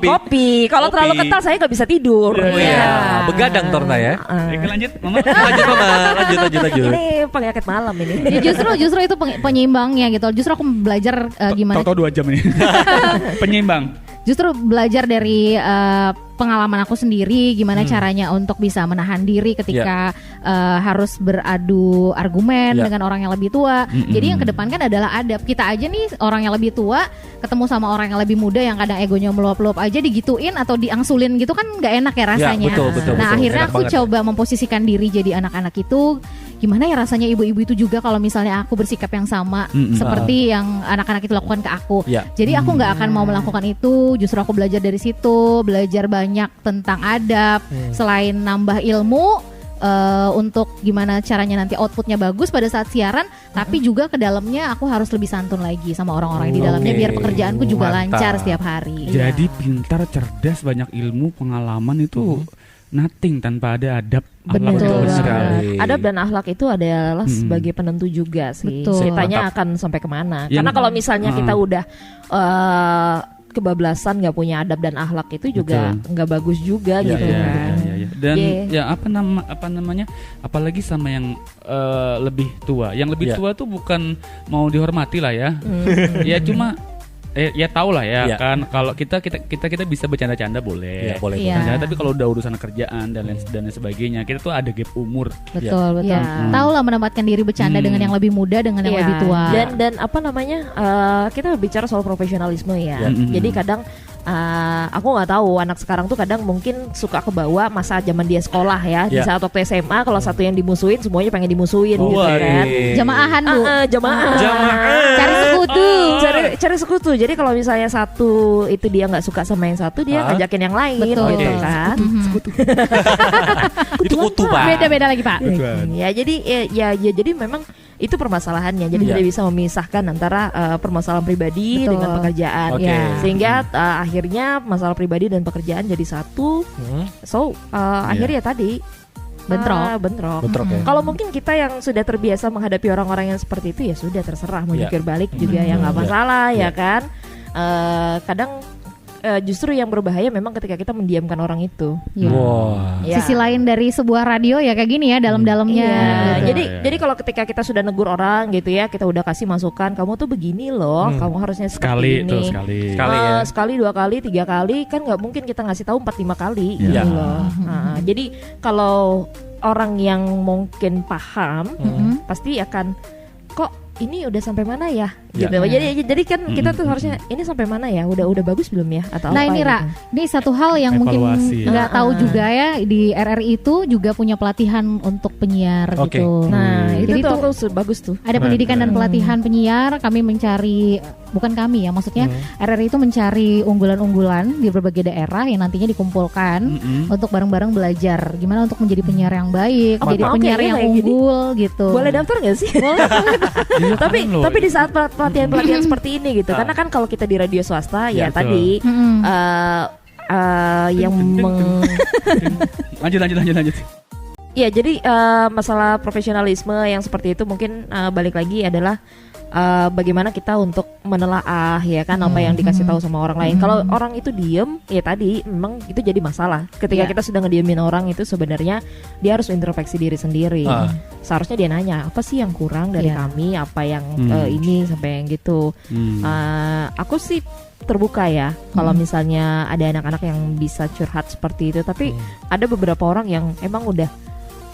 Kopi. Kalau terlalu kental saya nggak bisa tidur. Iya. Begadang Torna ya. Lanjut, Mama. Lanjut. Ini penyakit malam ini. Ya, justru itu penyeimbangnya gitu. Justru aku belajar gimana. Tahu 2 jam ini. Penyeimbang. Justru belajar dari pengalaman aku sendiri gimana caranya untuk bisa menahan diri ketika harus beradu argumen dengan orang yang lebih tua. Jadi yang kedepan kan adalah adab. Kita aja nih orang yang lebih tua ketemu sama orang yang lebih muda yang kadang egonya meluap-luap aja digituin atau diangsulin gitu kan nggak enak ya rasanya. Betul, Akhirnya enak aku banget. coba memposisikan diri jadi anak-anak itu. Gimana ya rasanya ibu-ibu itu juga kalau misalnya aku bersikap yang sama seperti yang anak-anak itu lakukan ke aku. Jadi aku nggak akan mau melakukan itu. Justru aku belajar dari situ, belajar banyak tentang adab. Selain nambah ilmu untuk gimana caranya nanti outputnya bagus pada saat siaran, tapi juga ke dalamnya aku harus lebih santun lagi sama orang-orang di dalamnya biar pekerjaanku juga lancar setiap hari. Jadi pintar, cerdas, banyak ilmu, pengalaman itu nothing tanpa ada adab. Betul sekali. Adab dan akhlak itu adalah sebagai penentu juga sih. Betul. Ceritanya akan sampai kemana? Yang- Karena kalau misalnya kita udah kebablasan, nggak punya adab dan akhlak itu juga nggak bagus juga gitu kan. Iya. Dan ya apa namanya? Apalagi sama yang lebih tua. Yang lebih tua tuh bukan mau dihormati lah ya. Ya cuma ya tau lah ya kan kalau kita bisa bercanda-canda boleh. Boleh. Bercanda, tapi kalau udah urusan kerjaan dan lain sebagainya, kita tuh ada gap umur. Betul. Tahu lah menempatkan diri bercanda dengan yang lebih muda dengan yang lebih tua. Dan apa namanya? Kita bicara soal profesionalisme ya. Jadi kadang aku nggak tahu anak sekarang tuh kadang mungkin suka kebawa masa zaman dia sekolah ya. Di saat waktu SMA kalau satu yang dimusuhin semuanya pengen dimusuhin gitu kan. Jamaahan Bu. Jamaah. Cari sekutu. Cari sekutu. Jadi kalau misalnya satu itu dia nggak suka sama yang satu, dia ngajakin yang lain gitu kan. Itu kutu Pak. Beda-beda lagi Pak. Ya jadi jadi memang itu permasalahannya. Jadi tidak bisa memisahkan antara permasalahan pribadi dengan pekerjaan. Sehingga akhirnya masalah pribadi dan pekerjaan jadi satu. So akhirnya tadi bentrok. Ya. Kalau mungkin kita yang sudah terbiasa menghadapi orang-orang yang seperti itu ya sudah terserah mau jungkir balik juga ya nggak masalah ya kan. Kadang justru yang berbahaya memang ketika kita mendiamkan orang itu. Sisi lain dari sebuah radio ya kayak gini ya dalam-dalamnya. Jadi kalau ketika kita sudah negur orang gitu ya, kita udah kasih masukan, kamu tuh begini loh, kamu harusnya seperti ini. Sekali, 2 kali, 3 kali, kan nggak mungkin kita ngasih tahu 4-5 kali gitu loh. Jadi kalau orang yang mungkin paham, pasti akan kok ini udah sampai mana ya gitu. Jadi kan kita tuh harusnya ini sampai mana ya, udah bagus belum ya atau nah apa ini Ra, gitu. ini satu hal yang mungkin nggak tahu juga ya, di RRI itu juga punya pelatihan untuk penyiar gitu. Nah itu jadi tuh bagus tuh, ada pendidikan dan pelatihan penyiar. Kami mencari, bukan kami ya, maksudnya RRI itu mencari unggulan-unggulan di berbagai daerah yang nantinya dikumpulkan untuk bareng-bareng belajar gimana untuk menjadi penyiar yang baik, jadi penyiar yang unggul gitu. Boleh daftar nggak sih? Boleh. tapi di saat pelatihan seperti ini gitu, karena kan kalau kita di radio swasta ya tadi yang lanjut. Ya jadi masalah profesionalisme yang seperti itu mungkin balik lagi adalah bagaimana kita untuk menelaah ya kan apa yang dikasih tahu sama orang lain. Kalau orang itu diem ya tadi memang itu jadi masalah. Ketika kita sudah ngediemin orang itu sebenarnya dia harus introspeksi diri sendiri. Seharusnya dia nanya apa sih yang kurang dari kami, apa yang ini sampai yang gitu. Aku sih terbuka ya kalau misalnya ada anak-anak yang bisa curhat seperti itu. Tapi ada beberapa orang yang emang udah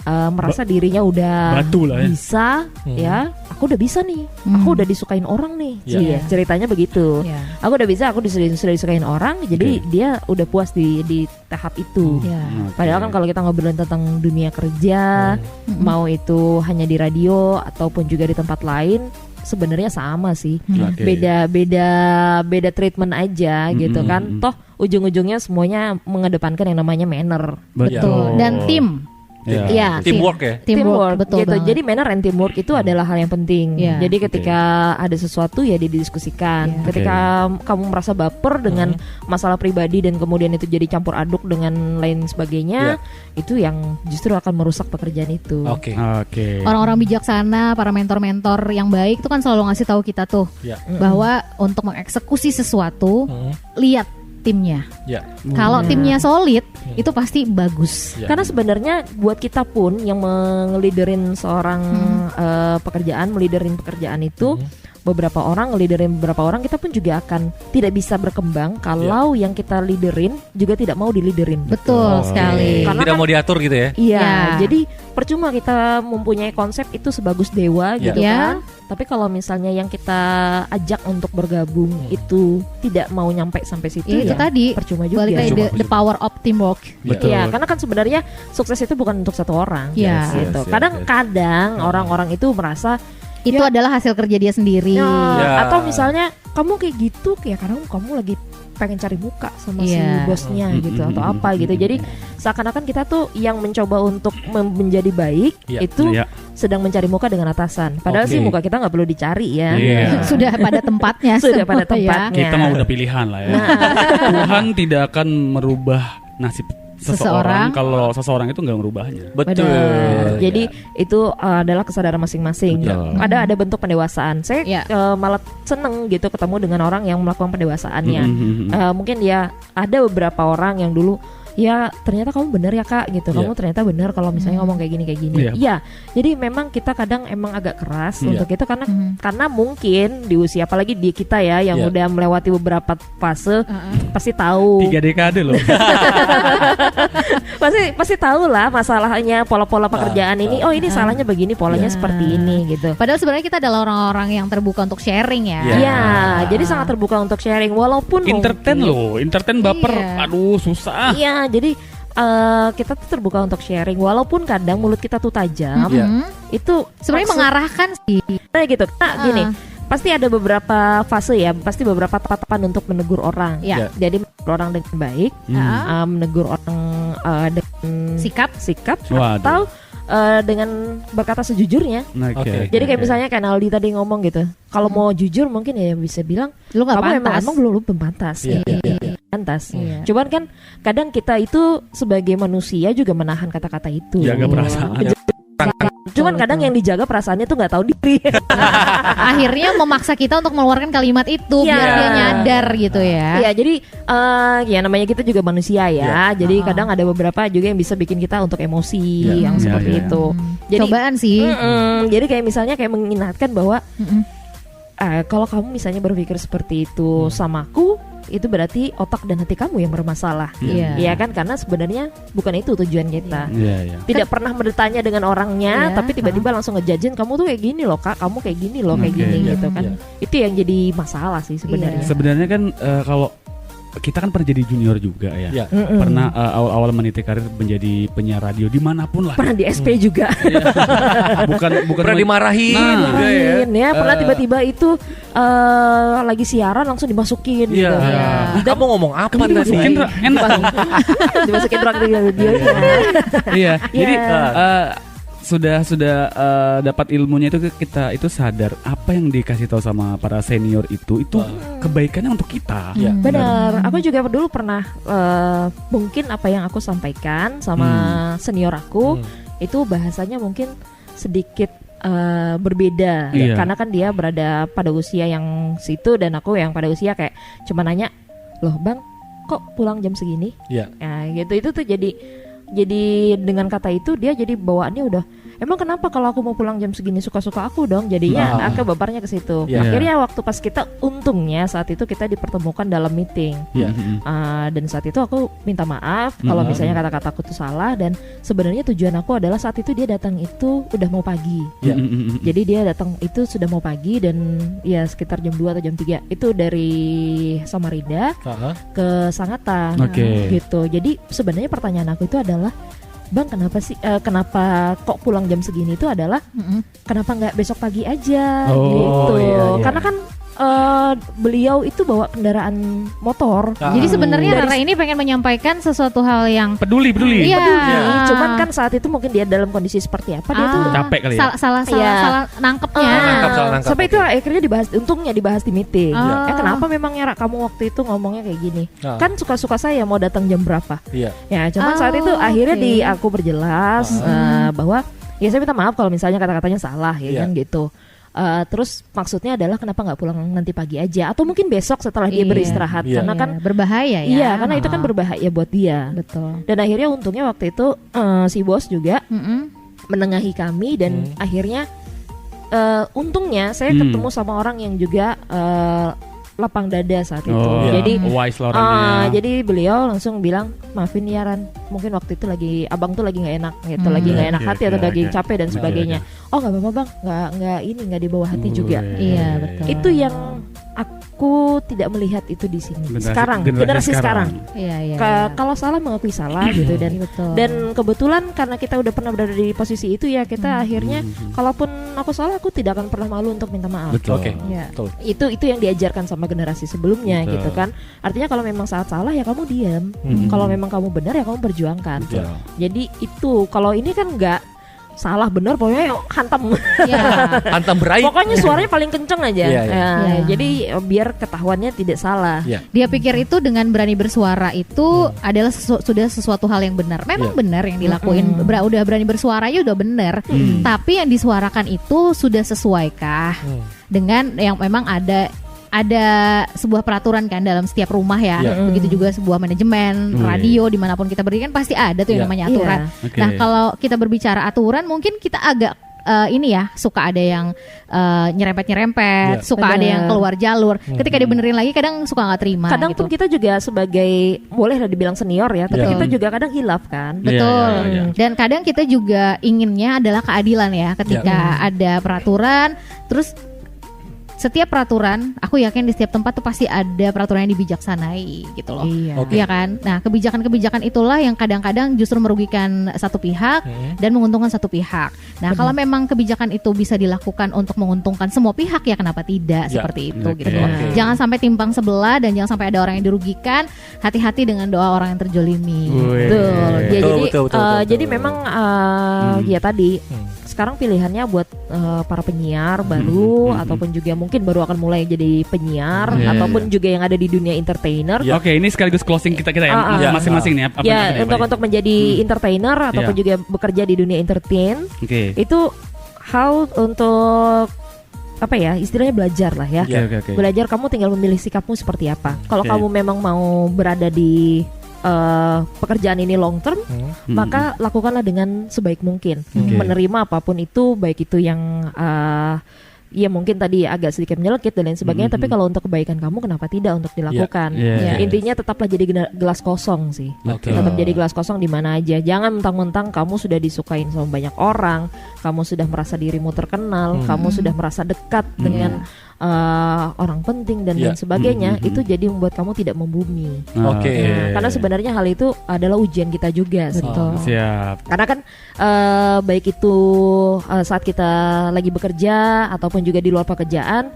merasa dirinya udah bisa ya, aku udah bisa nih, aku udah disukain orang nih, ceritanya begitu. Aku udah bisa, aku sudah disukain orang, jadi dia udah puas di tahap itu. Padahal kan kalau kita ngobrolin tentang dunia kerja, mau itu hanya di radio ataupun juga di tempat lain, sebenarnya sama sih, beda treatment aja gitu kan. Toh ujung-ujungnya semuanya mengedepankan yang namanya manner. Betul. Dan tim Iya. Teamwork ya. Teamwork betul gitu. banget. Jadi manner and teamwork itu adalah hal yang penting. Jadi ketika ada sesuatu ya didiskusikan. Ketika kamu merasa baper dengan masalah pribadi dan kemudian itu jadi campur aduk dengan lain sebagainya, itu yang justru akan merusak pekerjaan itu. Oke. Orang-orang bijaksana, para mentor-mentor yang baik itu kan selalu ngasih tahu kita tuh bahwa untuk mengeksekusi sesuatu lihat timnya. Kalau timnya solid, itu pasti bagus. Karena sebenarnya buat kita pun yang ngeliderin seorang pekerjaan, meliderin pekerjaan itu, beberapa orang ngeliderin beberapa orang, kita pun juga akan tidak bisa berkembang kalau yang kita liderin juga tidak mau diliderin. Betul sekali. Karena tidak mau diatur gitu ya. Iya, jadi percuma kita mempunyai konsep itu sebagus dewa gitu kan. Tapi kalau misalnya yang kita ajak untuk bergabung itu tidak mau nyampe sampai situ, itu tadi percuma juga. Balik lagi the power of teamwork. Betul. Iya, karena kan sebenarnya sukses itu bukan untuk satu orang. Gitu. Kadang-kadang orang-orang itu merasa itu adalah hasil kerja dia sendiri. Atau misalnya kamu kayak gitu kayak karena kamu lagi pengen cari muka sama si bosnya gitu atau apa gitu. Jadi seakan-akan kita tuh yang mencoba untuk menjadi baik itu sedang mencari muka dengan atasan. Padahal sih muka kita nggak perlu dicari ya. Sudah pada tempatnya. Sudah pada tempatnya. Kita mah udah pilihan lah ya. Tuhan tidak akan merubah nasib seseorang kalau seseorang itu nggak merubahnya. Betul. Jadi itu adalah kesadaran masing-masing. Ada bentuk pendewasaan. Saya malah seneng gitu ketemu dengan orang yang melakukan pendewasaannya. Mungkin ya ada beberapa orang yang dulu ya ternyata kamu benar ya kak gitu, kamu ternyata benar kalau misalnya ngomong kayak gini. Iya, jadi memang kita kadang emang agak keras untuk itu karena mungkin di usia apalagi di kita ya yang udah melewati beberapa fase pasti tahu 3 dekade loh. pasti tahu lah masalahnya pola-pola pekerjaan ini. Oh ini salahnya begini, polanya seperti ini gitu. Padahal sebenarnya kita adalah orang-orang yang terbuka untuk sharing ya. Iya, jadi sangat terbuka untuk sharing walaupun entertain baper, aduh susah. Iya, jadi kita tuh terbuka untuk sharing walaupun kadang mulut kita tuh tajam. Itu sebenarnya mengarahkan sih. Gitu. Nah, gini, pasti ada beberapa fase ya, pasti beberapa tahapan untuk menegur orang. Jadi menegur orang dengan baik, menegur orang dengan sikap atau dengan berkata sejujurnya. Jadi kayak misalnya kayak Aldi tadi ngomong gitu. Kalau mau jujur mungkin ya bisa bilang lu nggak pantas. Emang belum pantas. Pantas. Cuman kan kadang kita itu sebagai manusia juga menahan kata-kata itu. Jaga perasaan. Cuman kadang yang dijaga perasaannya tuh nggak tahu diri. Akhirnya memaksa kita untuk mengeluarkan kalimat itu biar dia nyadar gitu ya. Iya, jadi ya namanya kita juga manusia ya. Jadi kadang ada beberapa juga yang bisa bikin kita untuk emosi yang seperti itu. Jadi, cobaan sih. Jadi kayak misalnya kayak mengingatkan bahwa kalau kamu misalnya berpikir seperti itu sama aku, itu berarti otak dan hati kamu yang bermasalah. Iya kan, karena sebenarnya bukan itu tujuan kita. Tidak pernah bertanya dengan orangnya, tapi tiba-tiba langsung ngejudgein kamu tuh kayak gini loh kak, kamu kayak gini loh, kayak gini gitu kan. Itu yang jadi masalah sih sebenarnya. Sebenarnya kan kalau kita kan pernah jadi junior juga ya. Pernah awal-awal meniti karir menjadi penyiar radio dimanapun lah. Pernah di SP juga. bukan pernah dimarahin. Pernah tiba-tiba itu lagi siaran langsung dimasukin gitu. Kamu ngomong apa tadi? Dimasukin ruang radio. Jadi sudah dapat ilmunya itu kita itu sadar apa yang dikasih tahu sama para senior itu kebaikannya untuk kita. Benar. Aku juga dulu pernah mungkin apa yang aku sampaikan sama senior aku itu bahasanya mungkin sedikit berbeda karena kan dia berada pada usia yang situ dan aku yang pada usia kayak cuma nanya, loh bang kok pulang jam segini? Nah, gitu itu tuh jadi dengan kata itu dia jadi bawaannya udah emang kenapa kalau aku mau pulang jam segini suka-suka aku dong, jadinya aku bapernya ke situ. Akhirnya waktu pas kita untungnya saat itu kita dipertemukan dalam meeting dan saat itu aku minta maaf kalau misalnya kata-kataku tuh salah dan sebenarnya tujuan aku adalah saat itu dia datang itu udah mau pagi. Jadi dia datang itu sudah mau pagi dan ya sekitar jam 2 atau jam 3 itu dari Samarinda ke Sangatta gitu. Jadi sebenarnya pertanyaan aku itu adalah bang kenapa kok pulang jam segini itu adalah kenapa nggak besok pagi aja gitu. Karena kan beliau itu bawa kendaraan motor. Jadi sebenarnya Rara ini pengen menyampaikan sesuatu hal yang peduli. Iya. Cuman kan saat itu mungkin dia dalam kondisi seperti apa, dia tuh capek kali ya. Salah nangkepnya. Nangkep. Sampai itu akhirnya dibahas di meeting. Kenapa memangnya kamu waktu itu ngomongnya kayak gini? Kan suka-suka saya mau datang jam berapa? Iya. Ya, cuman saat itu akhirnya aku berjelas bahwa ya saya minta maaf kalau misalnya kata-katanya salah ya kan gitu. Terus maksudnya adalah kenapa nggak pulang nanti pagi aja atau mungkin besok setelah dia beristirahat karena kan berbahaya ya. Iya, karena itu kan berbahaya buat dia. Betul. Dan akhirnya untungnya waktu itu si bos juga menengahi kami dan akhirnya untungnya saya ketemu sama orang yang juga lapang dada saat itu. Jadi wise orangnya. Jadi beliau langsung bilang, "Maafin ya Ran, mungkin waktu itu abang tuh lagi nggak enak gitu, lagi nggak enak hati atau lagi capek dan sebagainya." Oh nggak apa-apa bang, nggak dibawa hati juga. Iya betul. Itu yang aku tidak melihat itu di sini. Generasi sekarang. Iya. Kalau salah mengakui salah gitu dan kebetulan karena kita udah pernah berada di posisi itu ya kita akhirnya kalaupun aku salah aku tidak akan pernah malu untuk minta maaf. Oke. Ya. Itu yang diajarkan sama generasi sebelumnya gitu kan. Artinya kalau memang saat salah ya kamu diam. Kalau memang kamu benar ya kamu perjuangkan. Jadi itu kalau ini kan enggak salah benar pokoknya hantam. Hantam berai. Pokoknya suaranya paling kenceng aja. Jadi biar ketahuannya tidak salah. Dia pikir itu dengan berani bersuara itu adalah sudah sesuatu hal yang benar. Memang benar yang dilakuin. Udah berani bersuara ya udah benar. Tapi yang disuarakan itu sudah sesuaikah dengan yang memang ada sebuah peraturan kan dalam setiap rumah ya. Begitu juga sebuah manajemen radio dimanapun kita berdiri kan pasti ada tuh yang namanya aturan. Nah kalau kita berbicara aturan mungkin kita agak suka ada yang nyerempet, suka ada yang keluar jalur. Ketika dibenerin lagi kadang suka nggak terima. Kadang pun kita juga sebagai boleh dibilang senior ya, tapi kita juga kadang hilaf kan. Betul. Dan kadang kita juga inginnya adalah keadilan ya. Ketika ada peraturan, terus setiap peraturan, aku yakin di setiap tempat tuh pasti ada peraturan yang dibijaksanai gitu loh. Iya kan? Nah, kebijakan-kebijakan itulah yang kadang-kadang justru merugikan satu pihak dan menguntungkan satu pihak. Nah, kalau memang kebijakan itu bisa dilakukan untuk menguntungkan semua pihak ya kenapa tidak seperti itu gitu loh. Jangan sampai timpang sebelah dan jangan sampai ada orang yang dirugikan. Hati-hati dengan doa orang yang terjolimi. Betul. Jadi memang ya tadi sekarang pilihannya buat para penyiar baru ataupun juga mungkin baru akan mulai jadi penyiar ataupun juga yang ada di dunia entertainer. Oke, ini sekaligus closing kita ya masing-masing nih. Untuk menjadi entertainer ataupun juga bekerja di dunia entertain. Itu how untuk apa ya istilahnya belajar lah ya. Belajar kamu tinggal memilih sikapmu seperti apa. Kalau kamu memang mau berada di pekerjaan ini long term, maka lakukanlah dengan sebaik mungkin. Menerima apapun itu, baik itu yang ya mungkin tadi agak sedikit menyelekit dan lain sebagainya, tapi kalau untuk kebaikan kamu kenapa tidak untuk dilakukan. Intinya tetaplah jadi gelas kosong sih. Tetap jadi gelas kosong di mana aja. Jangan mentang-mentang kamu sudah disukain sama banyak orang, kamu sudah merasa dirimu terkenal, kamu sudah merasa dekat dengan orang penting dan lain sebagainya, itu jadi membuat kamu tidak membumi. Karena sebenarnya hal itu adalah ujian kita juga. Siap. Karena kan baik itu saat kita lagi bekerja ataupun juga di luar pekerjaan,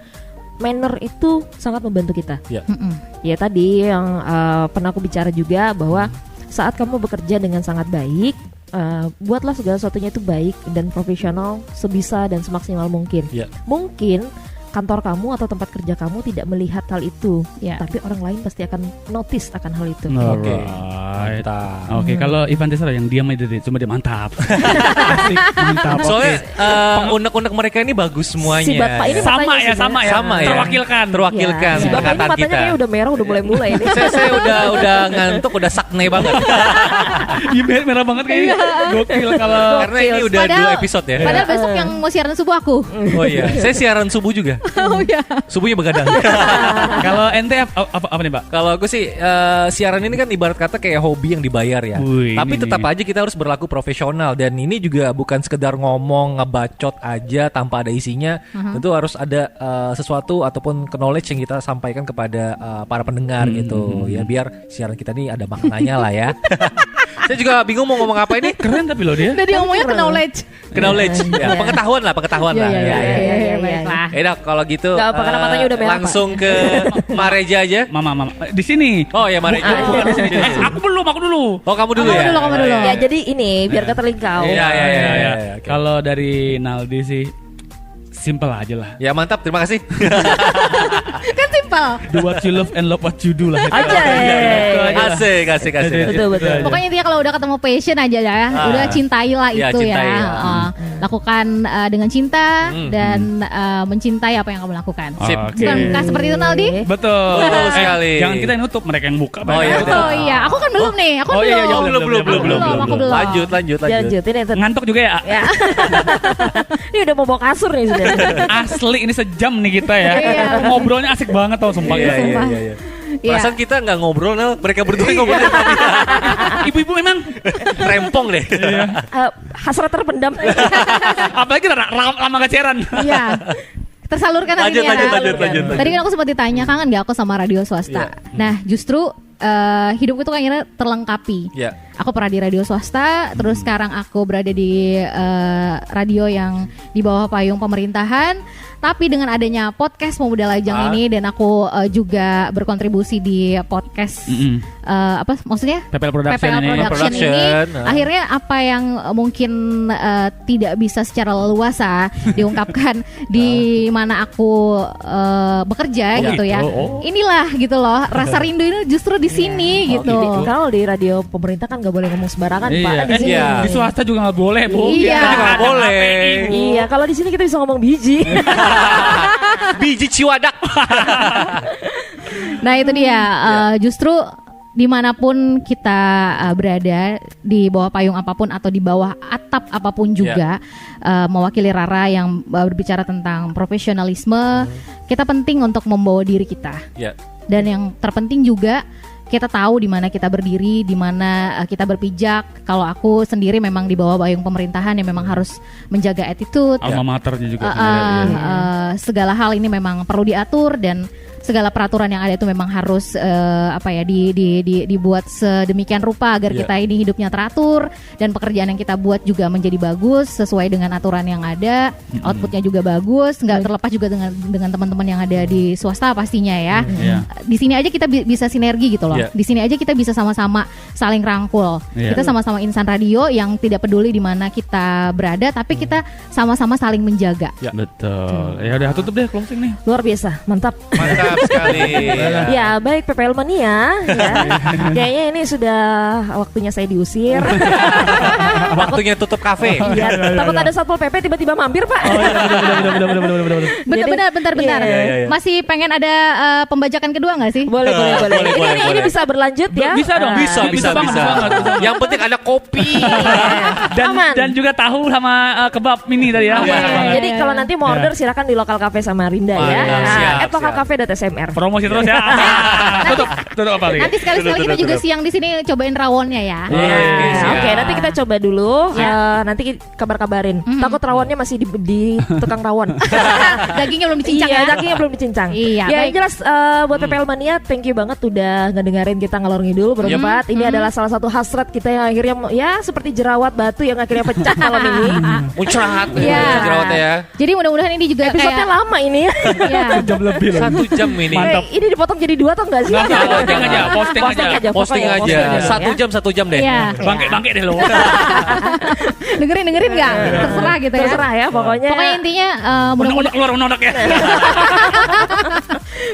manner itu sangat membantu kita. Ya tadi yang pernah aku bicara juga bahwa saat kamu bekerja dengan sangat baik, buatlah segala sesuatunya itu baik dan profesional sebisa dan semaksimal mungkin. Mungkin kantor kamu atau tempat kerja kamu tidak melihat hal itu, tapi orang lain pasti akan notice akan hal itu. Oke, kalau Ivan Tesara yang diam aja cuma dia mantap. Mantap. Soalnya unek-unek mereka ini bagus semuanya. Si Bapak ini sama ya. Terwakilkan. Si Bapak ini matanya kayaknya udah merah, udah mulai ini. Saya udah ngantuk, udah sakne banget. Iya merah banget kayaknya. Gokil kalau. Karena ini udah 2 episode ya. Padahal besok yang mau siaran subuh aku. Oh iya, saya siaran subuh juga. Subuhnya begadang. Kalau ente apa nih Pak? Kalau aku sih siaran ini kan ibarat kata kayak hobi yang dibayar ya. Tapi tetap aja kita harus berlaku profesional. Dan ini juga bukan sekedar ngomong ngebacot aja tanpa ada isinya. Tentu harus ada sesuatu ataupun knowledge yang kita sampaikan kepada para pendengar gitu. Ya biar siaran kita ini ada maknanya lah ya. Saya juga bingung mau ngomong apa ini. Keren tapi loh dia. Udah dia ngomongnya knowledge. Knowledge. Ya, pengetahuan lah. Iya, baiklah. Dah kalau gitu. Gak apa, karena matanya udah merah, langsung ke Mareja aja. Mama. Di sini. Oh ya Mareja. Aku dulu. Oh kamu dulu ya. Kamu dulu. Ya jadi ini biar gak terlingkau. Iya. Kalau dari Naldi sih simple aja lah. Ya mantap, terima kasih. Kan simpel. Do what you love and love what you do lah. Aja. Asik. Betul. Pokoknya intinya kalau udah ketemu passion aja ya, udah cintailah Ya, itu cintai, ya. Lakukan dengan cinta dan mencintai apa yang kamu lakukan. Sip. Bukankah seperti itu Naldi? Betul. Betul sekali. Jangan kita yang nutup, mereka yang buka. Oh, iya, betul. Oh iya, aku kan belum nih. Aku iya, belum. Belum. Lanjut. Lanjut ini. Ngantuk juga ya? Ya. Ini udah mau bawa kasur nih sudah. Asli ini sejam nih kita ya. Iya. Ngobrolnya asik banget tau sumpah. Iya. Iya. Perasaan kita nggak ngobrol, Nel. Mereka berdua ngobrol. Ibu-ibu emang Rempong deh. Hasrat terpendam. apalagi lama gak siaran. Iya. Tersalurkan Lanjut. Tadi kan aku sempat ditanya kangen gak aku sama radio swasta. Nah justru hidupku itu kayaknya terlengkapi. Iya. Aku pernah di radio swasta, terus sekarang aku berada di radio yang di bawah payung pemerintahan. Tapi dengan adanya podcast Pemuda Lajang ini dan aku juga berkontribusi di podcast apa maksudnya PPL Production ini akhirnya apa yang mungkin tidak bisa secara leluasa diungkapkan di mana aku bekerja gitu ya. Inilah gitu loh, rasa rindu ini justru di sini gitu. Kalau di radio pemerintah kan gak boleh ngomong sembarangan Pak. Di sini. Di swasta juga gak boleh, Bu. Iya. Nggak boleh. Iya, kalau di sini kita bisa ngomong biji. Biji ciwadak. Nah itu dia, justru dimanapun kita berada, di bawah payung apapun atau di bawah atap apapun juga, mewakili Rara yang berbicara tentang profesionalisme, kita penting untuk membawa diri kita. Dan yang terpenting juga kita tahu di mana kita berdiri, di mana kita berpijak. Kalau aku sendiri memang di bawah payung pemerintahan yang memang harus menjaga attitude. Alma maternya juga. Segala hal ini memang perlu diatur dan segala peraturan yang ada itu memang harus dibuat sedemikian rupa agar kita ini hidupnya teratur dan pekerjaan yang kita buat juga menjadi bagus sesuai dengan aturan yang ada, outputnya juga bagus, nggak terlepas juga dengan teman-teman yang ada di swasta pastinya ya. Di sini aja kita bisa sinergi gitu loh. Di sini aja kita bisa sama-sama saling rangkul. Kita sama-sama insan radio yang tidak peduli di mana kita berada, tapi kita sama-sama saling menjaga. Betul. Ya udah tutup deh closing nih. Luar biasa, mantap sekali. Ya baik PPL Mania ya. Kayaknya ini sudah waktunya saya diusir. Waktunya tutup kafe. Ya, takut ada satpol PP tiba-tiba mampir Pak. Bentar. Masih pengen ada pembajakan kedua nggak sih? Boleh. Ini bisa berlanjut ya. Bisa dong. Bisa banget. Yang penting ada kopi. Dan juga tahu sama kebab mini tadi ya. Jadi kalau nanti mau order silakan di Lokal Cafe sama Rinda ya. @lokalcafe.smr. Promosi terus ya. Tutup apa lagi? Nanti sekali-sekali kita juga siang di sini cobain rawonnya ya. Oke, nanti kita coba dulu. Nanti kabar-kabarin. Takut rawonnya masih di tukang rawon. Dagingnya belum dicincang ya. Dagingnya belum dicincang. Iya. Ya yang jelas buat PPL Mania, thank you banget udah ngedengerin kita ngalor ngidul berempat. Ini adalah salah satu hasrat kita yang akhirnya ya seperti jerawat batu yang akhirnya pecah malam ini. Muncrat jerawatnya ya. Jadi mudah-mudahan ini juga episode-nya lama ini. Jam lebih loh. 1 jam ini. Mantap. Ini dipotong jadi 2 atau enggak sih? Posting aja. 1 jam deh. Bangke deh lo. Dengerin nggak? Terserah gitu ya. Terserah ya pokoknya. Pokoknya intinya Keluar ya.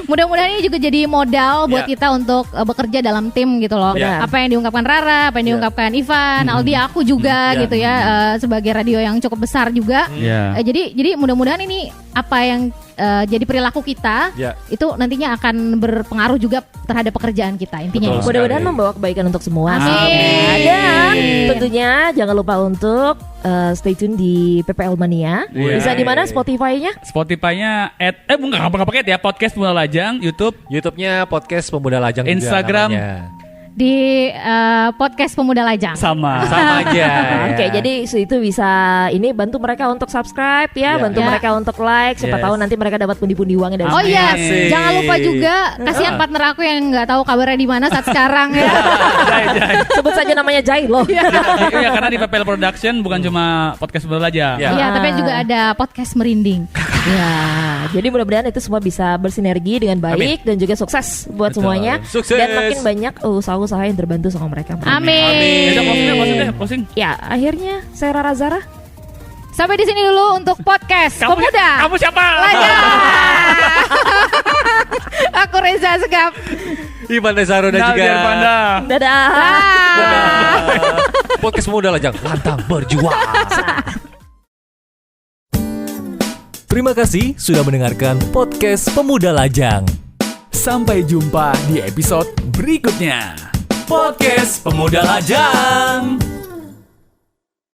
mudah-mudahan ini juga jadi modal buat kita untuk bekerja dalam tim gitu loh. Apa yang diungkapkan Rara, apa yang diungkapkan Ivan, Aldi, aku juga gitu ya, sebagai radio yang cukup besar juga. Jadi mudah-mudahan ini apa yang jadi perilaku kita itu nantinya akan berpengaruh juga terhadap pekerjaan kita intinya. Mudah-mudahan membawa kebaikan untuk semua. Amin. Dan tentunya jangan lupa untuk stay tune di PPL Mania. Bisa di mana Spotify-nya? Spotify-nya nggak pakai ya, podcast Pemuda Lajang, YouTube-nya podcast Pemuda Lajang, Instagram juga di podcast Pemuda Lajang. Sama aja. Oke, jadi itu bisa ini bantu mereka untuk subscribe ya, bantu mereka untuk like. Siapa tahu nanti mereka dapat pundi-pundi uangnya dari. Oh iya, jangan lupa juga kasihan partner aku yang nggak tahu kabarnya di mana saat sekarang ya. Sebut saja namanya Jai loh. Iya, karena di PPL Production bukan cuma podcast Pemuda Lajang. Iya, tapi juga ada podcast Merinding. Ya, jadi mudah-mudahan itu semua bisa bersinergi dengan baik dan juga sukses buat semuanya. Sukses. Dan makin banyak usaha-usaha yang terbantu sama mereka. Amin. Closing. Ya, akhirnya saya Rara Zara. Sampai di sini dulu untuk podcast Pemuda. Kamu siapa? Lajang. Aku Reza Segap. Ivan Desaro dan juga Dadah. Podcast Pemuda Lajang, lantang berjuang. Terima kasih sudah mendengarkan podcast Pemuda Lajang. Sampai jumpa di episode berikutnya. Podcast Pemuda Lajang.